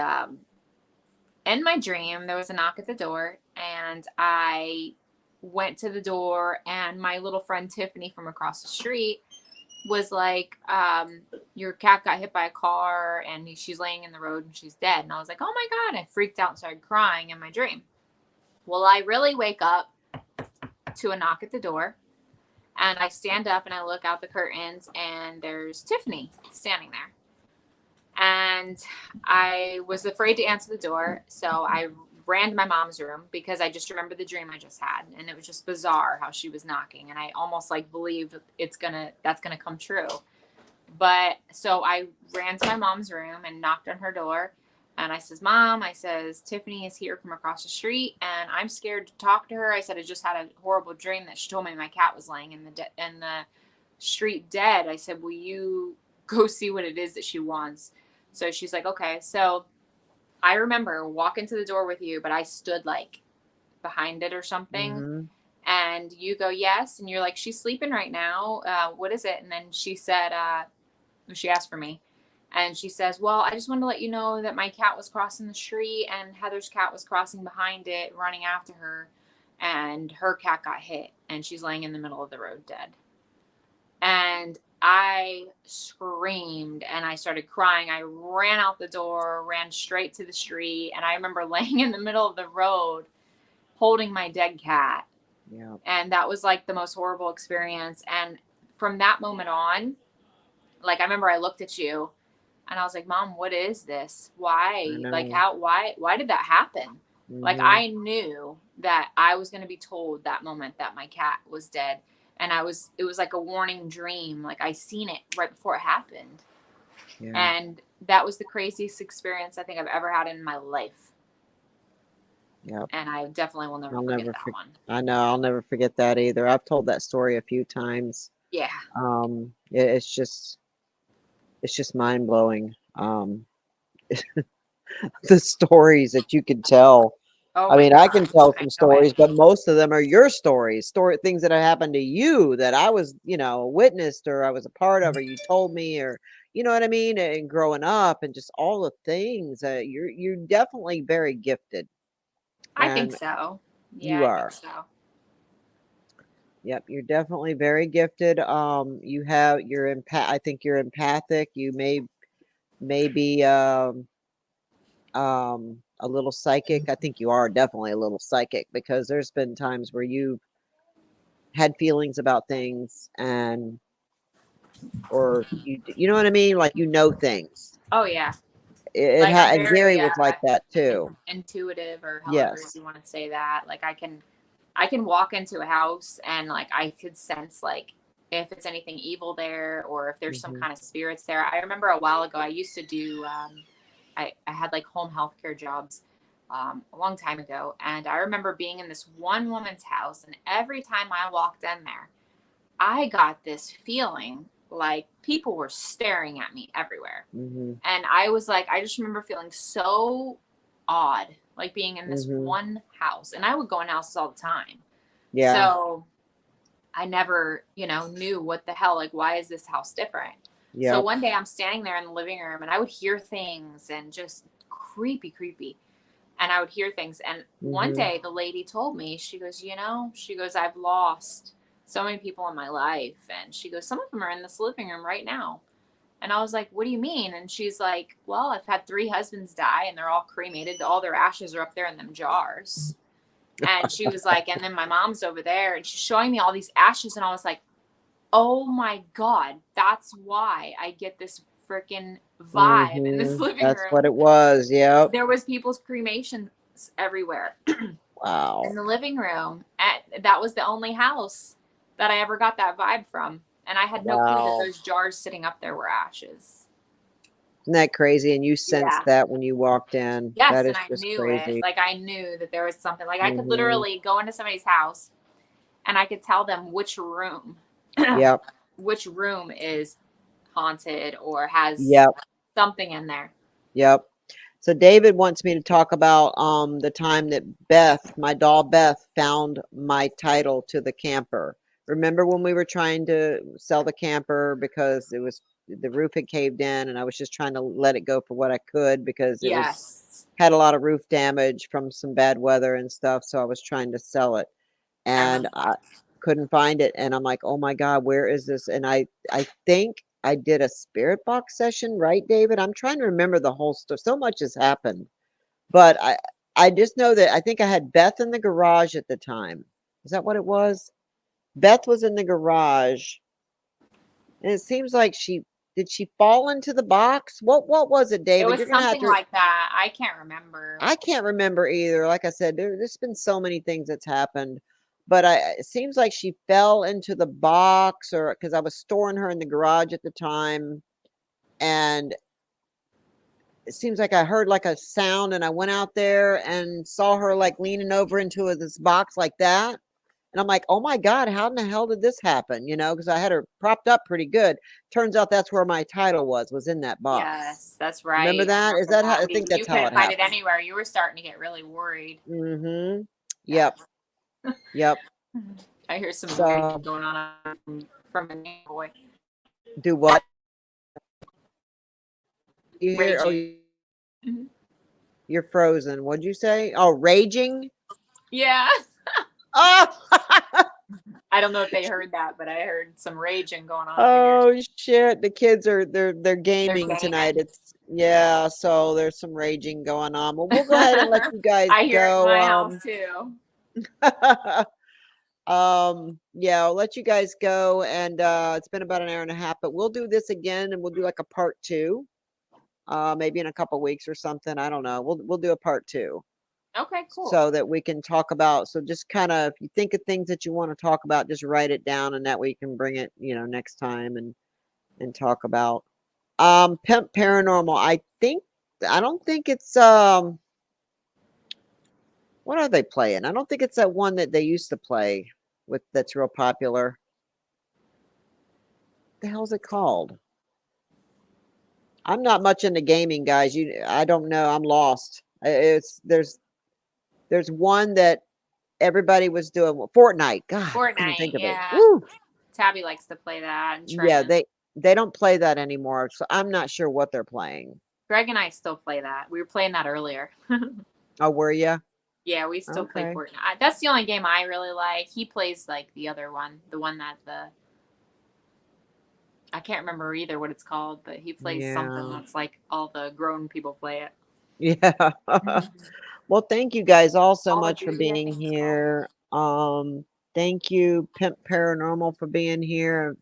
[SPEAKER 2] in my dream there was a knock at the door, and I went to the door, and my little friend Tiffany from across the street was like, your cat got hit by a car and she's laying in the road and she's dead. And I was like, oh my God. I freaked out and started crying in my dream. Well, I really wake up to a knock at the door, and I stand up and I look out the curtains, and there's Tiffany standing there. And I was afraid to answer the door. So I ran to my mom's room because I just remembered the dream I just had. And it was just bizarre how she was knocking. And I almost like believed that's gonna come true. But so I ran to my mom's room and knocked on her door. And I says, Mom, I says, Tiffany is here from across the street, and I'm scared to talk to her. I said, I just had a horrible dream that she told me my cat was laying in the street dead. I said, will you go see what it is that she wants? So she's like, okay. So I remember walking to the door with you, but I stood like behind it or something.
[SPEAKER 1] Mm-hmm.
[SPEAKER 2] And you go, yes. And you're like, she's sleeping right now. What is it? And then she said, she asked for me. And she says, well, I just wanted to let you know that my cat was crossing the street, and Heather's cat was crossing behind it, running after her. And her cat got hit, and she's laying in the middle of the road dead. And I screamed and I started crying. I ran out the door, ran straight to the street. And I remember laying in the middle of the road holding my dead cat.
[SPEAKER 1] Yeah.
[SPEAKER 2] And that was like the most horrible experience. And from that moment on, like I remember I looked at you and I was like, Mom, what is this? Why? Like why did that happen?
[SPEAKER 1] Mm-hmm.
[SPEAKER 2] Like I knew that I was going to be told that moment that my cat was dead. And it was like a warning dream. Like I seen it right before it happened.
[SPEAKER 1] Yeah.
[SPEAKER 2] And that was the craziest experience I think I've ever had in my life.
[SPEAKER 1] Yep.
[SPEAKER 2] And I definitely will never forget that one.
[SPEAKER 1] I know, I'll never forget that either. I've told that story a few times.
[SPEAKER 2] Yeah.
[SPEAKER 1] It's just mind blowing. The stories that you could tell.
[SPEAKER 2] Oh
[SPEAKER 1] I mean, I can
[SPEAKER 2] gosh,
[SPEAKER 1] tell
[SPEAKER 2] I
[SPEAKER 1] some
[SPEAKER 2] know
[SPEAKER 1] stories,
[SPEAKER 2] it.
[SPEAKER 1] but most of them are your stories, things that have happened to you that I was, witnessed, or I was a part of, or you told me, or, you know what I mean, and growing up and just all the things. You're definitely very gifted,
[SPEAKER 2] I think
[SPEAKER 1] and
[SPEAKER 2] so. Yeah,
[SPEAKER 1] you
[SPEAKER 2] I think
[SPEAKER 1] are.
[SPEAKER 2] so.
[SPEAKER 1] Yep, you're definitely very gifted. You're I think you're empathic. You may be a little psychic. I think you are definitely a little psychic because there's been times where you had feelings about things and or you know what I mean, like things.
[SPEAKER 2] Oh yeah.
[SPEAKER 1] It
[SPEAKER 2] Like I'm
[SPEAKER 1] and Gary
[SPEAKER 2] very
[SPEAKER 1] was like that too.
[SPEAKER 2] intuitive, or however
[SPEAKER 1] Yes.
[SPEAKER 2] you want to say that. Like I can walk into a house and like I could sense like if it's anything evil there or if there's some
[SPEAKER 1] Mhm.
[SPEAKER 2] kind of spirits there. I remember a while ago I used to do I had like home healthcare jobs a long time ago, and I remember being in this one woman's house, and every time I walked in there, I got this feeling like people were staring at me everywhere.
[SPEAKER 1] Mhm.
[SPEAKER 2] And I was like, I just remember feeling so odd, like being in this
[SPEAKER 1] Mhm.
[SPEAKER 2] one house. And I would go in houses all the time.
[SPEAKER 1] Yeah.
[SPEAKER 2] So I never, knew what the hell, like, why is this house different? So
[SPEAKER 1] Yep.
[SPEAKER 2] one day I'm standing there in the living room and I would hear things and just creepy, creepy. And I would hear things. And one
[SPEAKER 1] Mhm.
[SPEAKER 2] day the lady told me, she goes, I've lost so many people in my life. And she goes, some of them are in this living room right now. And I was like, what do you mean? And she's like, well, I've had 3 husbands die and they're all cremated. All their ashes are up there in them jars. And she was like, and then my mom's over there and she's showing me all these ashes. And I was like, oh my God, that's why I get this freaking vibe in this
[SPEAKER 1] Mhm.
[SPEAKER 2] living
[SPEAKER 1] That's
[SPEAKER 2] room.
[SPEAKER 1] what it was. Yep.
[SPEAKER 2] There was people's cremations everywhere in
[SPEAKER 1] Wow.
[SPEAKER 2] the living room. That was the only house that I ever got that vibe from. And I had no clue that
[SPEAKER 1] Wow.
[SPEAKER 2] those jars sitting up there were ashes.
[SPEAKER 1] Isn't that crazy? And you sensed
[SPEAKER 2] Yeah.
[SPEAKER 1] that when you walked in. That
[SPEAKER 2] Yes, and
[SPEAKER 1] is
[SPEAKER 2] I
[SPEAKER 1] just
[SPEAKER 2] knew it.
[SPEAKER 1] crazy.
[SPEAKER 2] Like I knew that there was something. Like I could
[SPEAKER 1] Mhm.
[SPEAKER 2] literally go into somebody's house and I could tell them
[SPEAKER 1] Yep.
[SPEAKER 2] which room is haunted or has
[SPEAKER 1] Yep.
[SPEAKER 2] something in there.
[SPEAKER 1] Yep. So David wants me to talk about the time that Beth, my doll Beth, found my title to the camper. Remember when we were trying to sell the camper because the roof had caved in and I was just trying to let it go for what I could because it was
[SPEAKER 2] Yes.
[SPEAKER 1] had a lot of roof damage from some bad weather and stuff, so I was trying to sell it
[SPEAKER 2] I
[SPEAKER 1] and
[SPEAKER 2] remember
[SPEAKER 1] I
[SPEAKER 2] that.
[SPEAKER 1] couldn't find it and I'm like, "Oh my god, where is this?" And I think I did a spirit box session, right, David? I'm trying to remember the whole stuff. So much has happened. But I just know that I think I had Beth in the garage at the time. Is that what it was? Beth was in the garage, and it seems like she fall into the box? What was it,
[SPEAKER 2] It
[SPEAKER 1] David?
[SPEAKER 2] was
[SPEAKER 1] You're gonna have
[SPEAKER 2] something
[SPEAKER 1] to
[SPEAKER 2] like that. I can't remember.
[SPEAKER 1] I can't remember either. Like I said, there's been so many things that's happened. But it seems like she fell into the box or because I was storing her in the garage at the time. And it seems like I heard like a sound and I went out there and saw her like leaning over into this box like that. And I'm like, oh my God, how in the hell did this happen? Because I had her propped up pretty good. Turns out that's where my title was in that box.
[SPEAKER 2] Yes, that's
[SPEAKER 1] Remember
[SPEAKER 2] right. I
[SPEAKER 1] that? Is
[SPEAKER 2] remember
[SPEAKER 1] that how
[SPEAKER 2] that.
[SPEAKER 1] I think
[SPEAKER 2] You
[SPEAKER 1] that's how
[SPEAKER 2] couldn't
[SPEAKER 1] it
[SPEAKER 2] find it
[SPEAKER 1] happened?
[SPEAKER 2] anywhere. You were starting to get really worried.
[SPEAKER 1] Mm-hmm.
[SPEAKER 2] Yeah.
[SPEAKER 1] Yep. Yep.
[SPEAKER 2] I hear some raging
[SPEAKER 1] So
[SPEAKER 2] going on from a boy.
[SPEAKER 1] do what? You hear? Oh,
[SPEAKER 2] Raging. Mhm.
[SPEAKER 1] you're frozen. What'd you say? Oh, raging?
[SPEAKER 2] Yeah.
[SPEAKER 1] Oh,
[SPEAKER 2] I don't know if they heard that, but I heard some raging going on over here.
[SPEAKER 1] oh shit. The kids are they're
[SPEAKER 2] They're
[SPEAKER 1] gaming tonight.
[SPEAKER 2] gaming.
[SPEAKER 1] Yeah, so there's some raging going on. Well, we'll go ahead and let you guys
[SPEAKER 2] I hear it in
[SPEAKER 1] go.
[SPEAKER 2] my house too.
[SPEAKER 1] Yeah, I'll let you guys go and it's been about an hour and a half, but we'll do this again and we'll do like a part two. Maybe in a couple weeks or something. I don't know. We'll do a part two.
[SPEAKER 2] Okay, cool.
[SPEAKER 1] So that we can talk about so just kind of if you think of things that you want to talk about just write it down and that way you can bring it next time and talk about pimp paranormal. I don't think it's what are they playing? I don't think it's that one that they used to play with that's real popular. The hell's it called? I'm not much into gaming, guys. I don't know. I'm lost. It's there's one that everybody was doing. Fortnite. God, I couldn't think
[SPEAKER 2] Fortnite,
[SPEAKER 1] of it.
[SPEAKER 2] yeah.
[SPEAKER 1] Woo.
[SPEAKER 2] Tabby likes to play that and
[SPEAKER 1] Yeah,
[SPEAKER 2] Trent.
[SPEAKER 1] they don't play that anymore, so I'm not sure what they're playing.
[SPEAKER 2] Greg and I still play that. We were playing that earlier.
[SPEAKER 1] Oh, were you?
[SPEAKER 2] Yeah, we still play
[SPEAKER 1] Okay.
[SPEAKER 2] Fortnite. That's the only game I really like. He plays like the other one, the one that I can't remember either what it's called, but he plays something
[SPEAKER 1] Yeah.
[SPEAKER 2] that's like all the grown people play it.
[SPEAKER 1] Yeah. Well, thank you guys all so
[SPEAKER 2] Call of
[SPEAKER 1] much for
[SPEAKER 2] Duty, I
[SPEAKER 1] being
[SPEAKER 2] think it's called.
[SPEAKER 1] here. Thank you, Pimp Paranormal, for being here.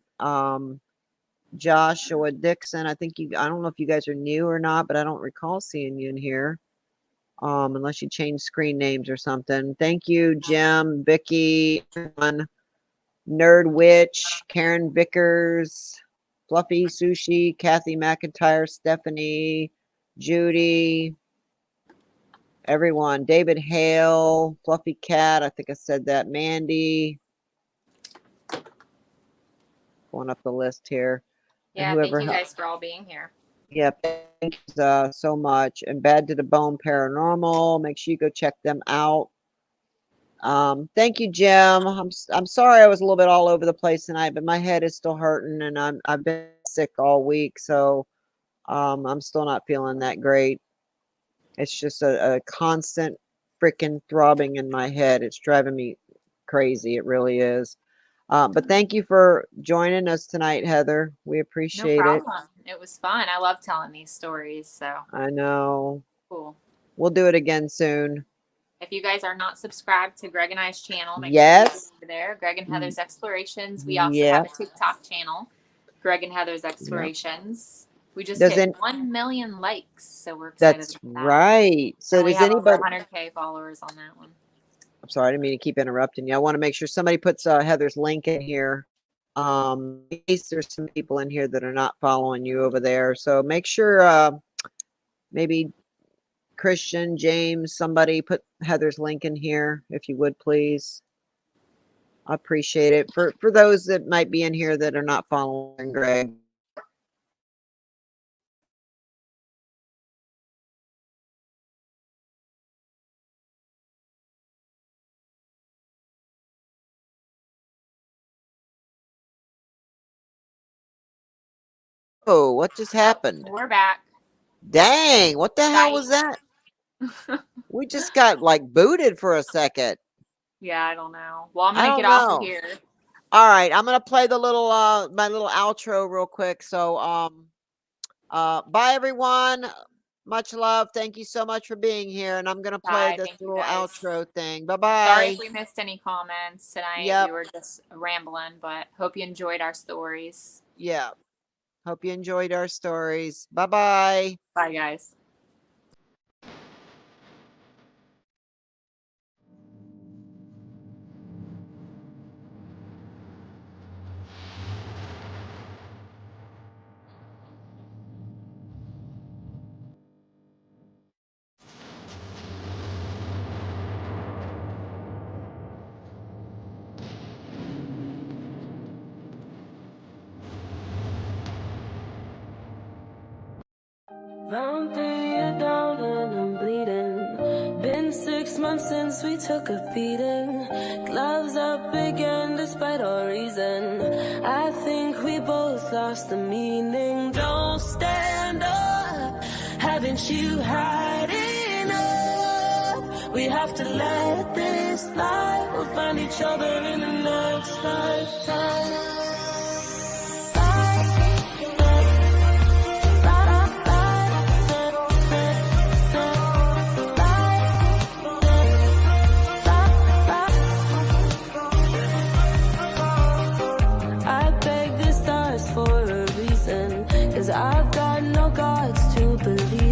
[SPEAKER 1] Joshua Dixon, I don't know if you guys are new or not, but I don't recall seeing you in here. Unless you change screen names or something. Thank you, Jim, Vicky, everyone. Nerd Witch, Karen Vickers, Fluffy Sushi, Kathy McIntyre, Stephanie, Judy, everyone. David Hale, Fluffy Cat, I think I said that. Mandy. Going up the list here. And
[SPEAKER 2] Yeah, thank
[SPEAKER 1] whoever
[SPEAKER 2] you
[SPEAKER 1] helped.
[SPEAKER 2] guys for all being here.
[SPEAKER 1] Yep, thank you so much. And Bad to the Bone Paranormal. Make sure you go check them out. Thank you, Jim. I'm sorry I was a little bit all over the place tonight, but my head is still hurting, and I've been sick all week, so I'm still not feeling that great. It's just a constant freaking throbbing in my head. It's driving me crazy. It really is. But thank you for joining us tonight, Heather. We
[SPEAKER 2] No
[SPEAKER 1] appreciate it.
[SPEAKER 2] problem. It was fun. I love telling these stories. So
[SPEAKER 1] I know.
[SPEAKER 2] cool.
[SPEAKER 1] We'll do it again soon.
[SPEAKER 2] If you guys are not subscribed to Greg and I's channel, make sure you go
[SPEAKER 1] Yes.
[SPEAKER 2] over there. Greg and Heather's Explorations. We also have
[SPEAKER 1] Yep.
[SPEAKER 2] a TikTok channel, Greg and Heather's Explorations. We just
[SPEAKER 1] Does
[SPEAKER 2] hit
[SPEAKER 1] it?
[SPEAKER 2] 1 million likes, so we're excited
[SPEAKER 1] That's
[SPEAKER 2] about that.
[SPEAKER 1] right. So
[SPEAKER 2] And we
[SPEAKER 1] does
[SPEAKER 2] have over
[SPEAKER 1] anybody?
[SPEAKER 2] 100K followers on that one.
[SPEAKER 1] I'm sorry, I didn't mean to keep interrupting you. I want to make sure somebody puts Heather's link in here. In case there's some people in here that are not following you over there. So make sure maybe Christian, James, somebody put Heather's link in here, if you would, please. I appreciate it. For those that might be in here that are not following Greg. Oh, what just happened?
[SPEAKER 2] We're back.
[SPEAKER 1] Dang, what the hell was
[SPEAKER 2] Skype.
[SPEAKER 1] that? We just got like booted for a second.
[SPEAKER 2] Yeah, I don't know. Well, I'm
[SPEAKER 1] I
[SPEAKER 2] gonna
[SPEAKER 1] don't
[SPEAKER 2] get off of
[SPEAKER 1] know.
[SPEAKER 2] here.
[SPEAKER 1] All right, I'm gonna play the little my little outro real quick. So bye everyone. Much love. Thank you so much for being here. And I'm gonna play
[SPEAKER 2] Bye.
[SPEAKER 1] this
[SPEAKER 2] Thank you
[SPEAKER 1] little
[SPEAKER 2] guys.
[SPEAKER 1] outro thing. Bye
[SPEAKER 2] Sorry if
[SPEAKER 1] bye.
[SPEAKER 2] we missed any comments tonight. We
[SPEAKER 1] Yep.
[SPEAKER 2] were just rambling, but hope you enjoyed our stories.
[SPEAKER 1] Yeah. Hope you enjoyed our stories. Bye bye.
[SPEAKER 2] Bye, guys.
[SPEAKER 3] Round 3, you're down and I'm bleeding. Been 6 months since we took a beating. Gloves up again despite our reason. I think we both lost the meaning. Don't stand up. Haven't you had enough? We have to let this slide. We'll find each other in the next lifetime. I beg the stars for a reason, 'cause I've got no gods to believe